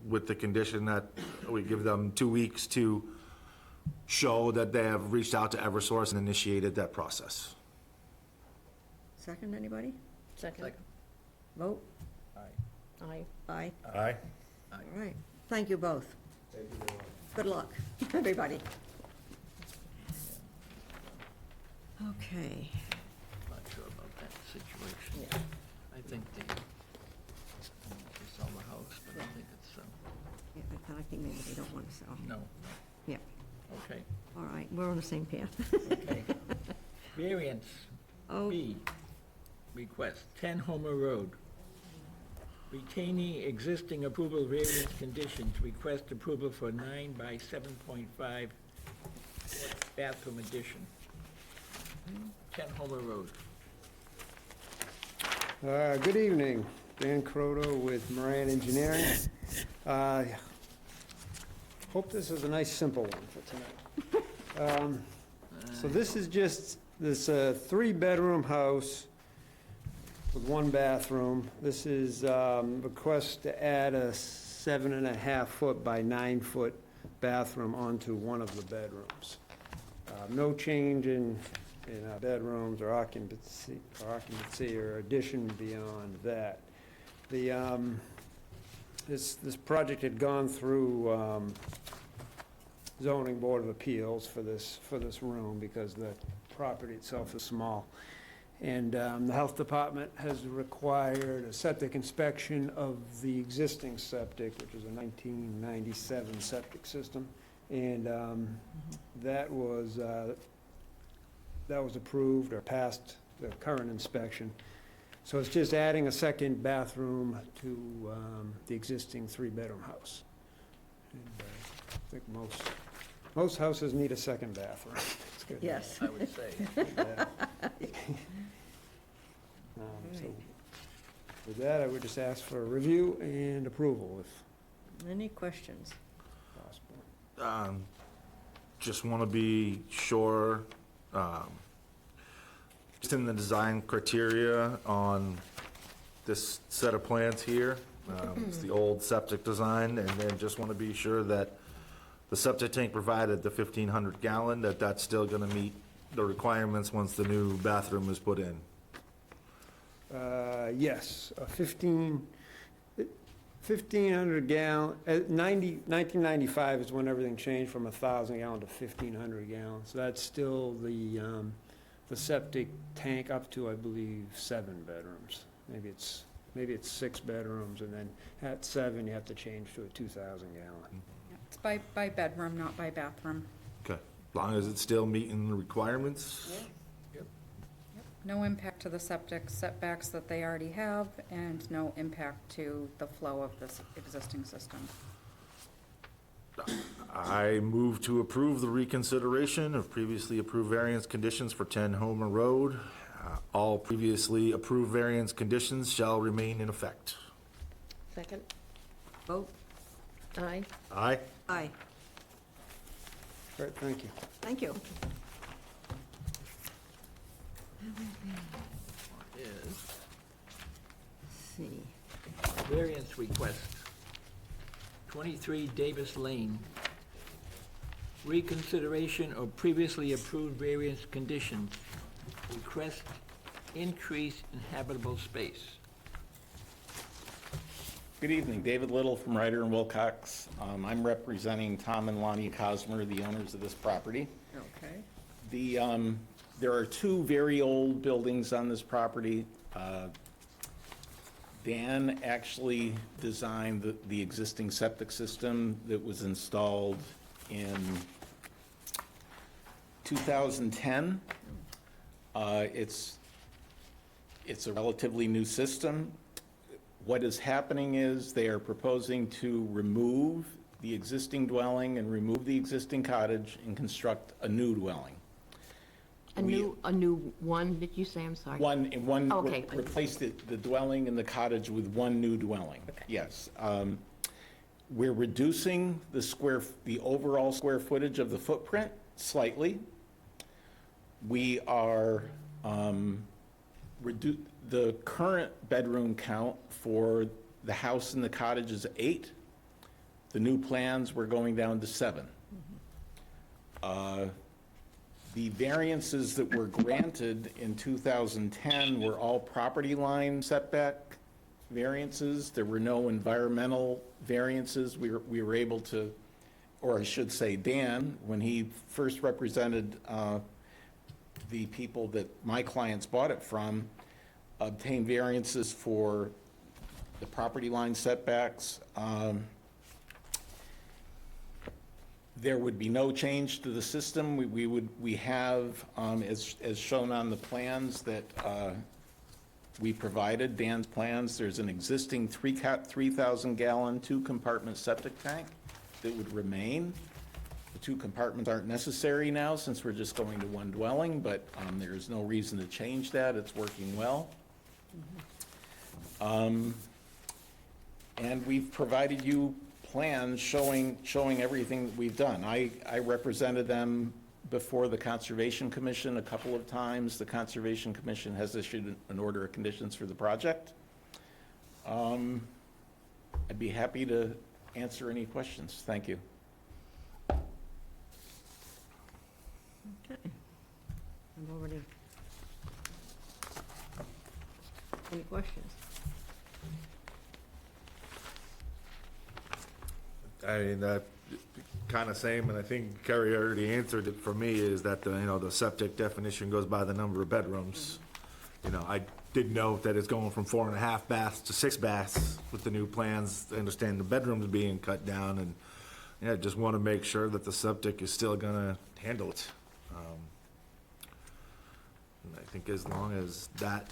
with the condition that we give them 2 weeks to show that they have reached out to Eversource and initiated that process. second, anybody? Second? Vote? Aye. Aye. Aye. Aye. All right, thank you both. Thank you very much. Good luck, everybody. Okay, Not sure about that situation. yeah, I think they sell the house, but I think it's, yeah, I think maybe they don't want to sell. no, Yeah, okay, all right, we're on the same path. okay. Variance Oh, B, request, 10 Homer Road. Retaining existing approval variance conditions, request approval for 9 by 7.5 bathroom addition. 10 Homer Road. Good evening, Dan Croto with Moran Engineering. Hope this is a nice, simple one for tonight. So this is just, this 3-bedroom house with 1 bathroom. This is request to add a 7.5-foot by 9-foot bathroom onto one of the bedrooms. No change in bedrooms or occupancy or addition beyond that. This project had gone through zoning board of appeals for this room because the property itself is small. And the health department has required a septic inspection of the existing septic, which is a 1997 septic system. And that was approved or passed the current inspection. So it's just adding a second bathroom to the existing 3-bedroom house. And I think most houses need a second bathroom. It's good. yes. I would say. Yeah. So with that, I would just ask for a review and approval if Any questions? possible. Just want to be sure, just in the design criteria on this set of plans here, it's the old septic design, and then just want to be sure that the septic tank provided, the 1,500 gallon, that's still going to meet the requirements once the new bathroom is put in. Yes, a 1,500 gallon, 1995 is when everything changed from 1,000 gallon to 1,500 gallons. So that's still the the septic tank up to, I believe, 7 bedrooms. Maybe it's 6 bedrooms, and then at 7, you have to change to a 2,000 gallon. It's by bedroom, not by bathroom. Okay, as long as it's still meeting the requirements? No impact to the septic setbacks that they already have, and no impact to the flow of this existing system. I move to approve the reconsideration of previously approved variance conditions for 10 Homer Road. All previously approved variance conditions shall remain in effect. Second? Vote. Aye. Aye? Aye. Great, thank you. Thank you. Is Let's see. variance request, 23 Davis Lane. Reconsideration of previously approved variance conditions. Request increase in habitable space. Good evening, David Little from Ryder and Wilcox. I'm representing Tom and Lonnie Cosmer, the owners of this property. Okay. There are 2 very old buildings on this property. Dan actually designed the existing septic system that was installed in 2010. It's a relatively new system. What is happening is they are proposing to remove the existing dwelling and remove the existing cottage and construct a new dwelling. A new one, did you say? I'm sorry. Okay. Replace the dwelling and the cottage with one new dwelling. Okay. Yes. We're reducing the overall square footage of the footprint slightly. We are, the current bedroom count for the house and the cottage is 8. The new plans, we're going down to 7. The variances that were granted in 2010 were all property line setback variances. There were no environmental variances. We were able to, or I should say Dan, when he first represented the people that my clients bought it from, obtained variances for the property line setbacks. There would be no change to the system. We have, as shown on the plans that we provided, Dan's plans, there's an existing 3,000 gallon 2-compartment septic tank that would remain. The 2 compartments aren't necessary now since we're just going to 1 dwelling, but there's no reason to change that. It's working well. And we've provided you plans showing everything that we've done. I represented them before the Conservation Commission a couple of times. The Conservation Commission has issued an order of conditions for the project. I'd be happy to answer any questions. Thank you. Okay. I've already. Any questions? I mean, kind of same, and I think Kerry already answered it for me, is that the septic definition goes by the number of bedrooms. I did note that it's going from 4.5 baths to 6 baths with the new plans. I understand the bedrooms being cut down, and yeah, just want to make sure that the septic is still gonna handle it. And I think as long as that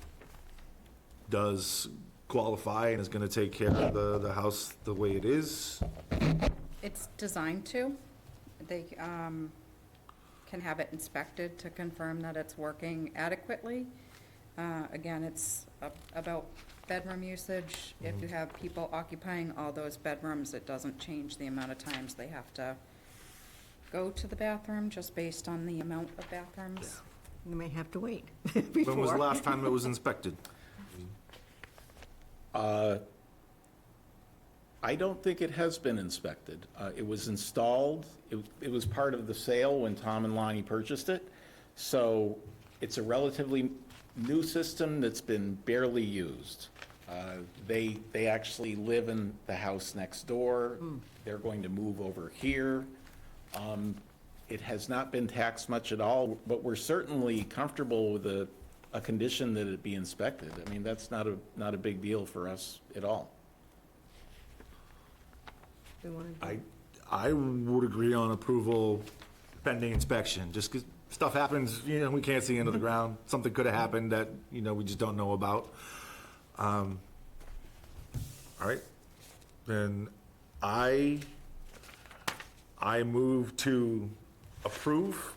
does qualify and is gonna take care of the house the way it is. It's designed to. They can have it inspected to confirm that it's working adequately. Again, it's about bedroom usage. If you have people occupying all those bedrooms, it doesn't change the amount of times they have to go to the bathroom, just based on the amount of bathrooms. You may have to wait When was the last time it was inspected? I don't think it has been inspected. It was installed, it was part of the sale when Tom and Lonnie purchased it. So it's a relatively new system that's been barely used. They actually live in the house next door. They're going to move over here. it has not been taxed much at all, but we're certainly comfortable with a condition that it be inspected. I mean, that's not a big deal for us at all. We want to- I would agree on approval pending inspection, just because stuff happens, we can't see into the ground. Something could have happened that, we just don't know about. All right, then I move to approve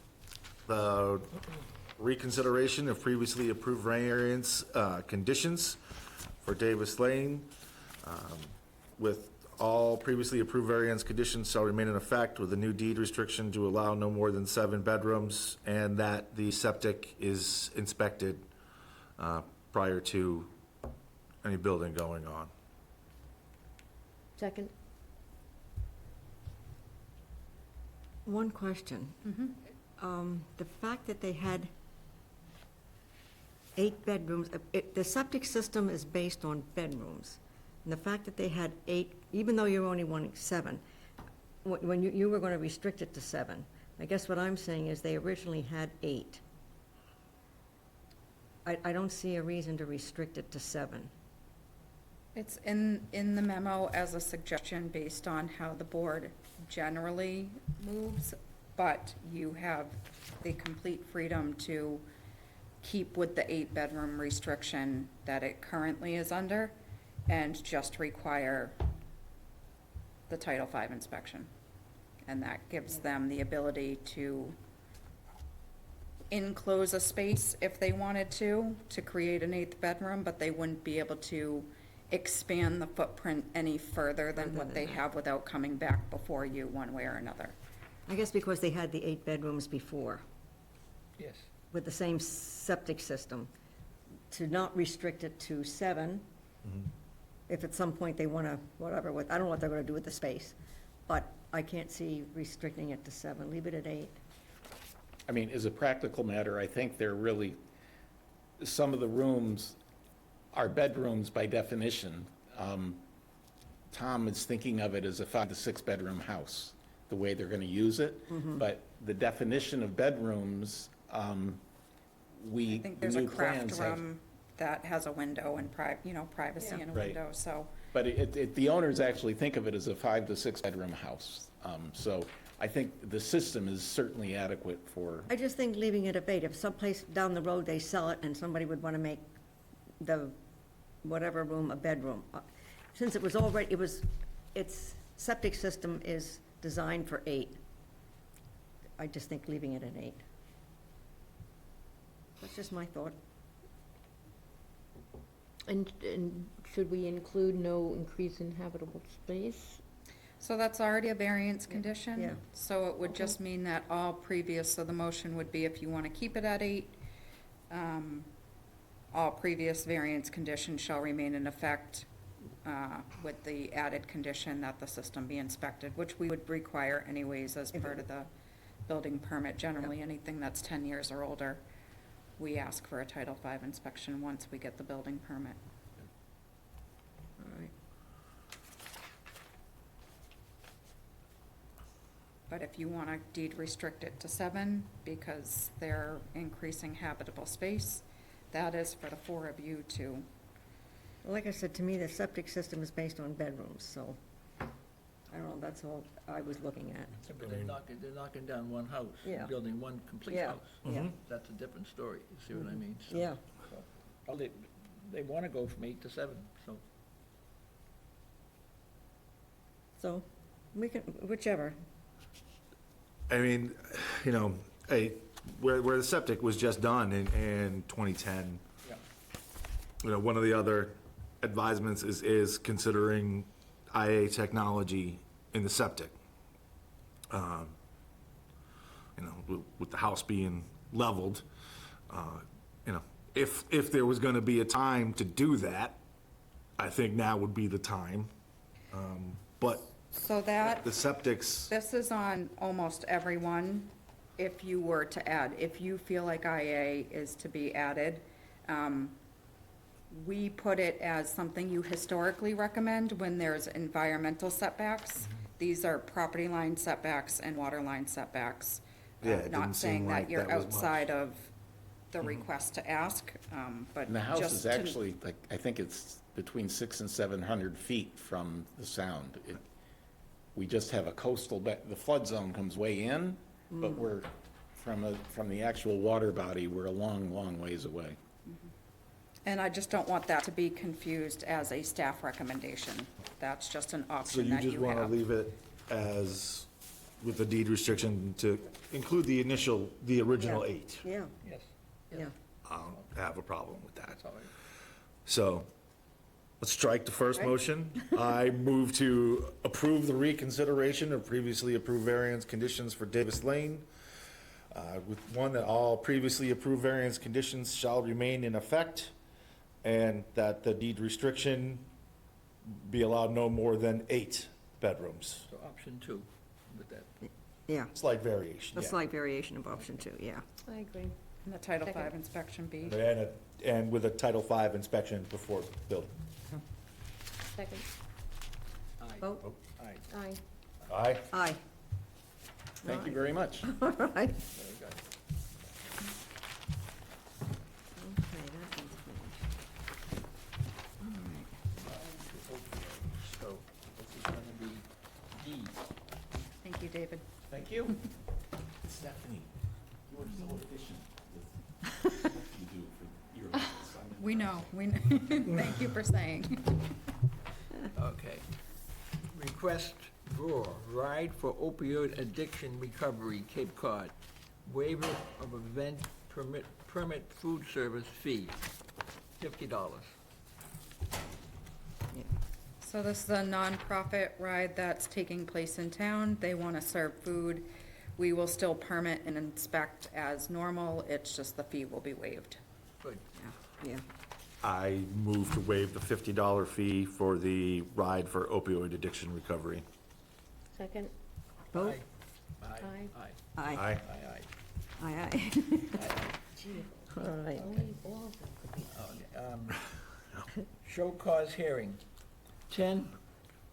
the reconsideration of previously approved variance conditions for Davis Lane, with all previously approved variance conditions shall remain in effect with a new deed restriction to allow no more than 7 bedrooms, and that the septic is inspected prior to any building going on. Second? One question. The fact that they had 8 bedrooms, the septic system is based on bedrooms. And the fact that they had 8, even though you're only wanting 7, when you were going to restrict it to 7, I guess what I'm saying is they originally had 8. I don't see a reason to restrict it to 7. It's in the memo as a suggestion based on how the board generally moves, but you have the complete freedom to keep with the 8-bedroom restriction that it currently is under and just require the Title V inspection. And that gives them the ability to enclose a space if they wanted to create an 8th bedroom, but they wouldn't be able to expand the footprint any further than what they have without coming back before you one way or another. I guess because they had the 8 bedrooms before Yes. with the same septic system, to not restrict it to 7. If at some point they want to, whatever, I don't know what they're going to do with the space, but I can't see restricting it to 7. Leave it at 8. I mean, as a practical matter, I think they're really, some of the rooms are bedrooms by definition. Tom is thinking of it as a 5 to 6 bedroom house, the way they're going to use it. But the definition of bedrooms, I the think there's a new craft plans have. room that has a window and privacy in a Right. window, so. But the owners actually think of it as a 5 to 6 bedroom house. So I think the system is certainly adequate for, I just think leaving it at 8, if someplace down the road they sell it and somebody would want to make the whatever room a bedroom, since it was already, its septic system is designed for 8, I just think leaving it at 8. That's just my thought. And should we include no increase in habitable space? So that's already a variance condition? Yeah. So it would just mean that all previous, so the motion would be if you want to keep it at 8, all previous variance conditions shall remain in effect with the added condition that the system be inspected, which we would require anyways as part of the building permit. Generally, anything that's 10 years or older, we ask for a Title V inspection once we get the building permit. All right. But if you want to deed restrict it to 7 because they're increasing habitable space, that is for the 4 of you to. Well, like I said, to me, the septic system is based on bedrooms, so, I don't know, that's all I was looking at. But they're knocking down one house, Yeah. building one complete Yeah, house. yeah. That's a different story, you see what I mean? So- Yeah. so, Well, they want to go from 8 to 7, so. So, we can, whichever. I mean, hey, where the septic was just done in 2010, Yeah. one of the other advisements is considering IA technology in the septic. With the house being leveled, if there was going to be a time to do that, I think now would be the time. But So that, the septic's, this is on almost everyone, if you were to add, if you feel like IA is to be added, we put it as something you historically recommend when there's environmental setbacks. These are property line setbacks and water line setbacks. Yeah, it Not didn't saying seem that like you're that was much. outside of the request to ask, but And the house just is to- actually, like, I think it's between 600 and 700 feet from the sound. We just have a coastal, the flood zone comes way in, but we're, from the actual water body, we're a long, long ways away. And I just don't want that to be confused as a staff recommendation. That's just an So option you that just you want to have. leave it as, with the deed restriction to include the original Yeah. 8? Yeah, Yes, yeah. I don't have a problem with that. that's all right. So, let's strike the first Right. motion. I move to approve the reconsideration of previously approved variance conditions for Davis Lane, with one, that all previously approved variance conditions shall remain in effect, and that the deed restriction be allowed no more than 8 bedrooms. So option 2 with that. Yeah, Slight variation, a yeah. slight variation of option 2, yeah. I agree. And the Title V Second. inspection B. And with a Title V inspection before building. Second. Aye. Vote. Aye. Aye. Aye? Aye. Thank you very much. All right. Very good. Okay, that one's finished. All right. So this is going to be D. Thank you, David. Thank you. Stephanie, you are so efficient with what you do for your assignment. We know, thank you for saying. Okay. Request draw, ride for opioid addiction recovery, Cape Cod. Waiver of event permit food service fee, $50. So this is a nonprofit ride that's taking place in town. They want to serve food. We will still permit and inspect as normal. It's just the fee will be waived. Good. Yeah. I move to waive the $50 fee for the ride for opioid addiction recovery. Second. Vote. Aye. Aye. Aye. Aye. Aye. Aye, Aye, aye. aye. All right. Only balls that could be. Show cause hearing, 10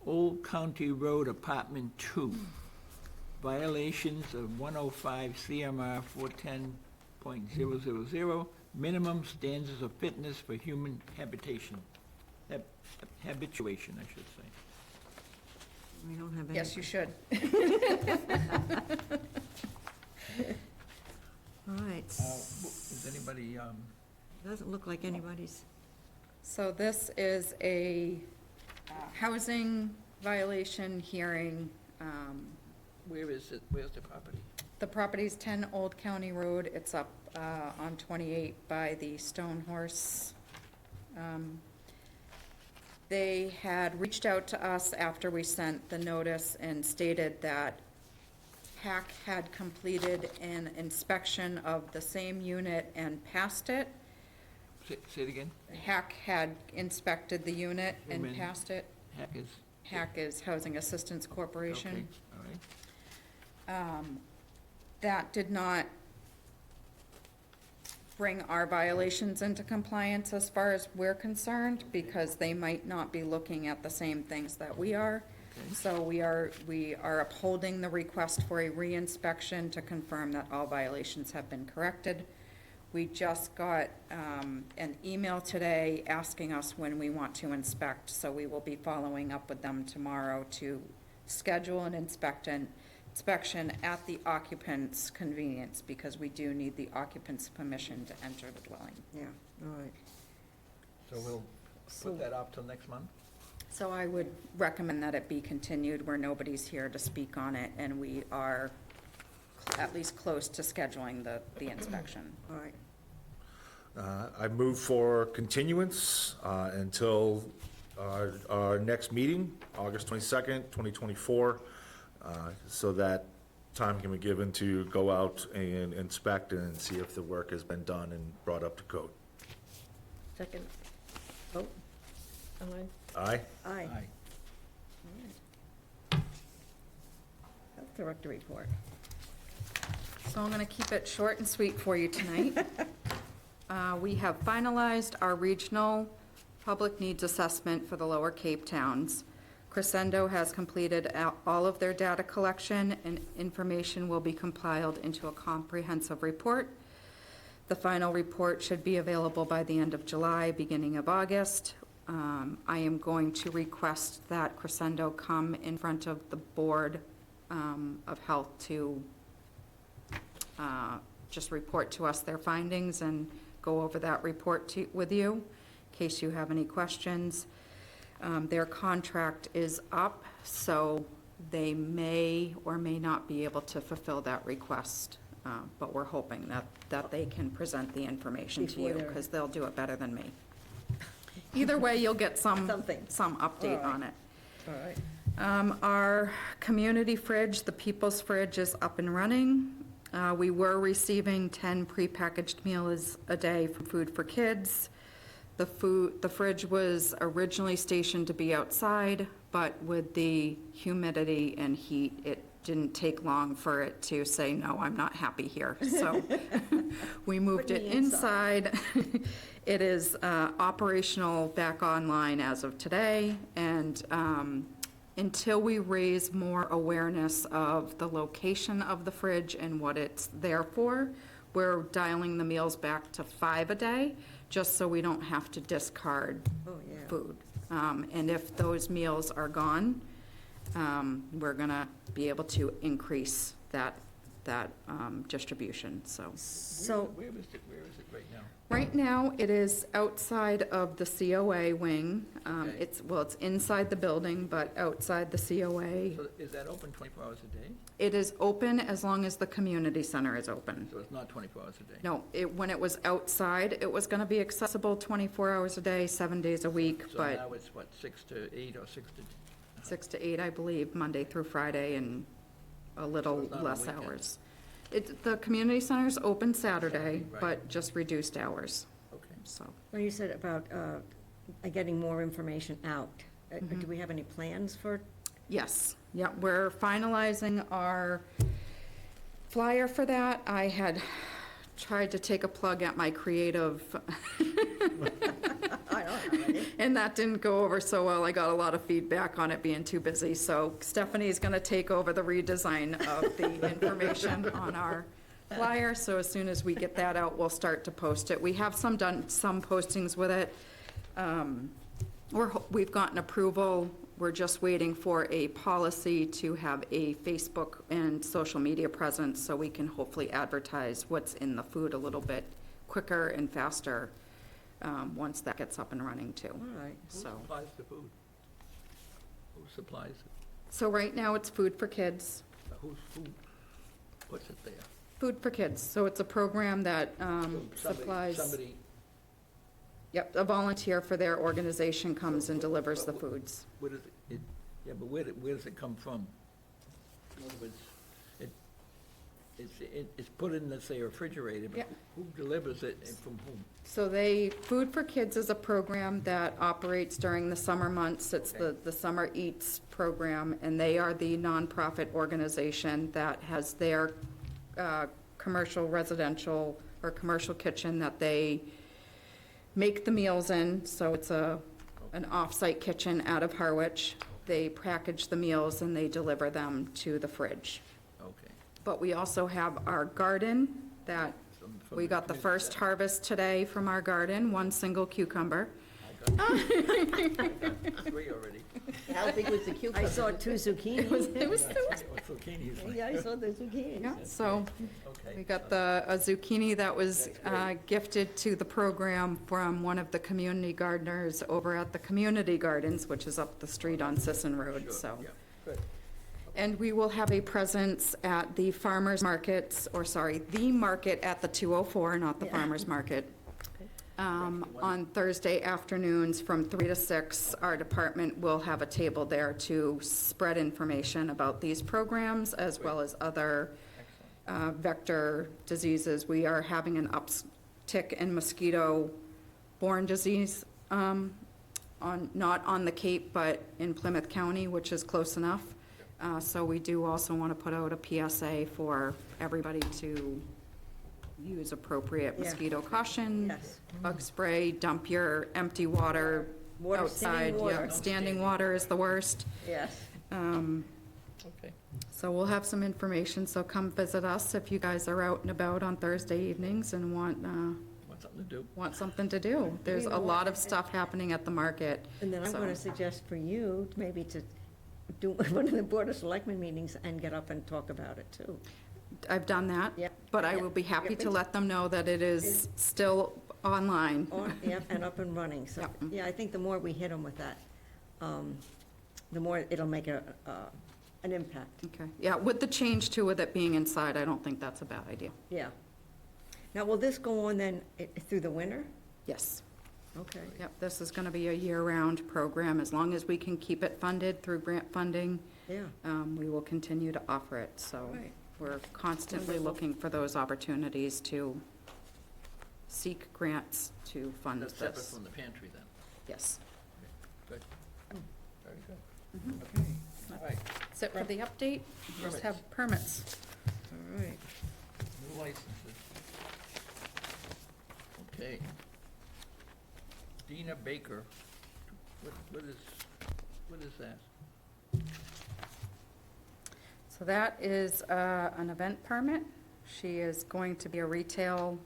Old County Road, Apartment 2. Violations of 105 CMR 410.000, minimum standards of fitness for human habitation, habituation, I should say. We don't have any. Yes, you should. All right. Is anybody, Doesn't look like anybody's. So this is a housing violation hearing. where is it, where's the property? The property's 10 Old County Road. It's up on 28 by the Stone Horse. They had reached out to us after we sent the notice and stated that HAC had completed an inspection of the same unit and passed it. Say it again? HAC had inspected the unit Wait a and minute. passed it. Heck is, HAC is Housing Assistance okay, Corporation. all right. That did not bring our violations into compliance as far as we're concerned, because they might not be looking at the same things that we are. Okay. So we are upholding the request for a reinspection to confirm that all violations have been corrected. We just got an email today asking us when we want to inspect, so we will be following up with them tomorrow to schedule an inspection at the occupant's convenience, because we do need the occupant's permission to enter the dwelling. Yeah, all right. So we'll put that off till next month? So I would recommend that it be continued where nobody's here to speak on it, and we are at least close to scheduling the inspection. All right. I move for continuance until our next meeting, August 22nd, 2024, so that time can be given to go out and inspect and see if the work has been done and brought up to code. Second. Vote. Aye. Aye? Aye. Aye. Health Director report. So I'm going to keep it short and sweet for you tonight. We have finalized our regional public needs assessment for the Lower Cape towns. Crescendo has completed all of their data collection, and information will be compiled into a comprehensive report. The final report should be available by the end of July, beginning of August. I am going to request that Crescendo come in front of the Board of Health to just report to us their findings and go over that report with you, in case you have any questions. Their contract is up, so they may or may not be able to fulfill that request. But we're hoping that they can present the information to you, because they'll do it better than me. Either way, you'll get some update on it. All right. Our community fridge, the People's Fridge, is up and running. We were receiving 10 prepackaged meals a day from Food for Kids. The fridge was originally stationed to be outside, but with the humidity and heat, it didn't take long for it to say, no, I'm not happy here. So we moved it inside. It is operational back online as of today, and until we raise more awareness of the location of the fridge and what it's there for, we're dialing the meals back to 5 a day, just so we don't have to discard food. And if those meals are gone, we're gonna be able to increase that distribution, so. Where is it right now? Right now, it is outside of the COA wing. Okay. It's inside the building, but outside the COA. So is that open 24 hours a day? It is open as long as the community center is open. So it's not 24 hours a day? No, when it was outside, it was gonna be accessible 24 hours a day, 7 days a week, So but now it's what, 6 to 8 or 6 to? 6 to 8, I believe, Monday through Friday, and a little it's not on less weekends. hours. The community center's open Saturday, Right. but just reduced hours, Okay. so. Well, you said about getting more information out. Do we have any plans for? Yes, yeah, we're finalizing our flyer for that. I had tried to take a plug at my creative, and that didn't go over so well. I got a lot of feedback on it being too busy, so Stephanie's gonna take over the redesign of the information on our flyer, so as soon as we get that out, we'll start to post it. We have done some postings with it. We've gotten approval. We're just waiting for a policy to have a Facebook and social media presence, so we can hopefully advertise what's in the food a little bit quicker and faster, once that gets up and running too. All right. Who So, supplies the food? Who supplies it? so right now it's Food for Kids. Who puts it there? Food for Kids, so it's a program that So supplies, Somebody, yep, a volunteer for their organization comes and delivers the foods. where does it, yeah, but where does it come from? In other words, it's put in, let's say, a refrigerator, but Yeah. who delivers it and from whom? So Food for Kids is a program that operates during the summer months. It's the Summer Eats program, and they are the nonprofit organization that has their commercial, residential, or commercial kitchen that they make the meals in. So it's an off-site kitchen out of Harwich. They package the meals and they deliver them to the fridge. Okay. But we also have our garden that From we got the first harvest today from our garden, one single cucumber. Three already. How big was the I cucumber? saw 2 zucchini. It was What zucchini's like. Yeah, I saw the zucchini. Yeah, so Okay. we got a zucchini that was gifted to the program from one of the community gardeners over at the Community Gardens, which is up the street on Sisson Road, Sure, so. yeah, good. And we will have a presence at the farmers markets, the market at the 204, not the farmers market. On Thursday afternoons from 3 to 6, our department will have a table there to spread information about these programs as well as other vector diseases. We are having an uptick in mosquito-borne disease, not on the Cape, but in Plymouth County, which is close enough. So we do also want to put out a PSA for everybody to use appropriate Yeah. mosquito caution, Yes. bug spray, dump your empty water Water, outside. standing Yeah, water. standing water is the worst. Yes. Okay. So we'll have some information, so come visit us if you guys are out and about on Thursday evenings and want Want something to do? something to do. There's You a know lot what? of stuff happening at the market. And then I'm so- going to suggest for you, maybe to do one of the Board of Selectmen meetings and get up and talk about it, too. I've done that. Yep. But I Yep. will be happy Yep. to let them know that it is still online. Yep, and up and running. So, Yep. yeah, I think the more we hit them with that, the more it'll make an impact. Okay, yeah, with the change too, with it being inside, I don't think that's a bad idea. Yeah. Now, will this go on then through the winter? Yes. Okay. Yep, this is gonna be a year-round program. As long as we can keep it funded through grant funding, Yeah. we will continue to offer it. So Right. we're constantly looking for those opportunities to seek grants to fund That's separate this. from the pantry then? Yes. Good. Very good. Okay, all right. That's it for the update. We just have permits. All right. New licenses. Okay. Dina Baker, what is that? So that is an event permit. She is going to be a retail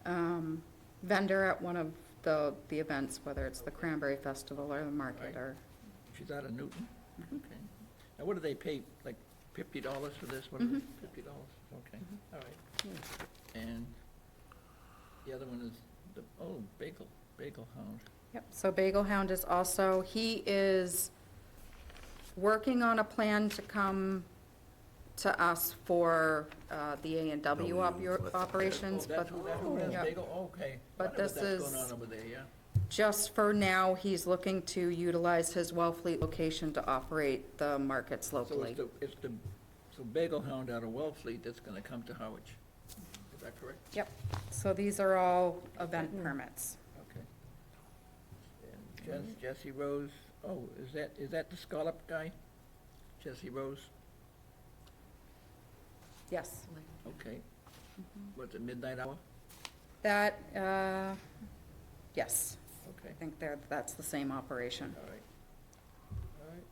vendor at one of the events, whether it's the Cranberry Festival or the market Right. or, She's out of Newton? Okay. Now, what do they pay, like $50 for this? What is it, $50? Okay, all right. And the other one is Bagel Hound. yep. So Bagel Hound is also, he is working on a plan to come to us for the A&W operations, Oh, but that's who it is, yeah. Bagel, okay. But Wonder what this that's is- going on over there, yeah? just for now, he's looking to utilize his Wellfleet location to operate the markets So locally. so Bagel Hound out of Wellfleet that's gonna come to Harwich. Is that correct? Yep, so these are all event permits. Okay. And Jesse Rose, oh, is that the scallop guy? Jesse Rose? Yes. Okay. What's it, midnight hour? That, yes, Okay, I think that's the same operation. all right. All right.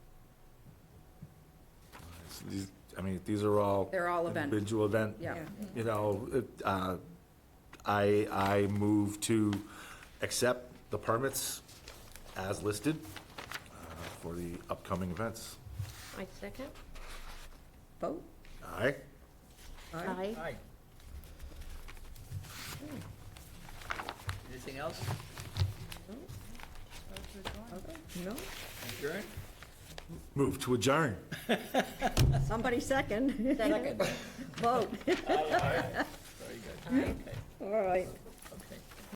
So these, I mean, these are all. They're all event. Individual event. Yeah. You know, I move to accept the permits as listed for the upcoming events. I second. Vote? Aye? Aye. Aye. Anything else? No? Adjourn? Move to adjourn. Somebody second. Second. Vote. Very good. Okay. All right.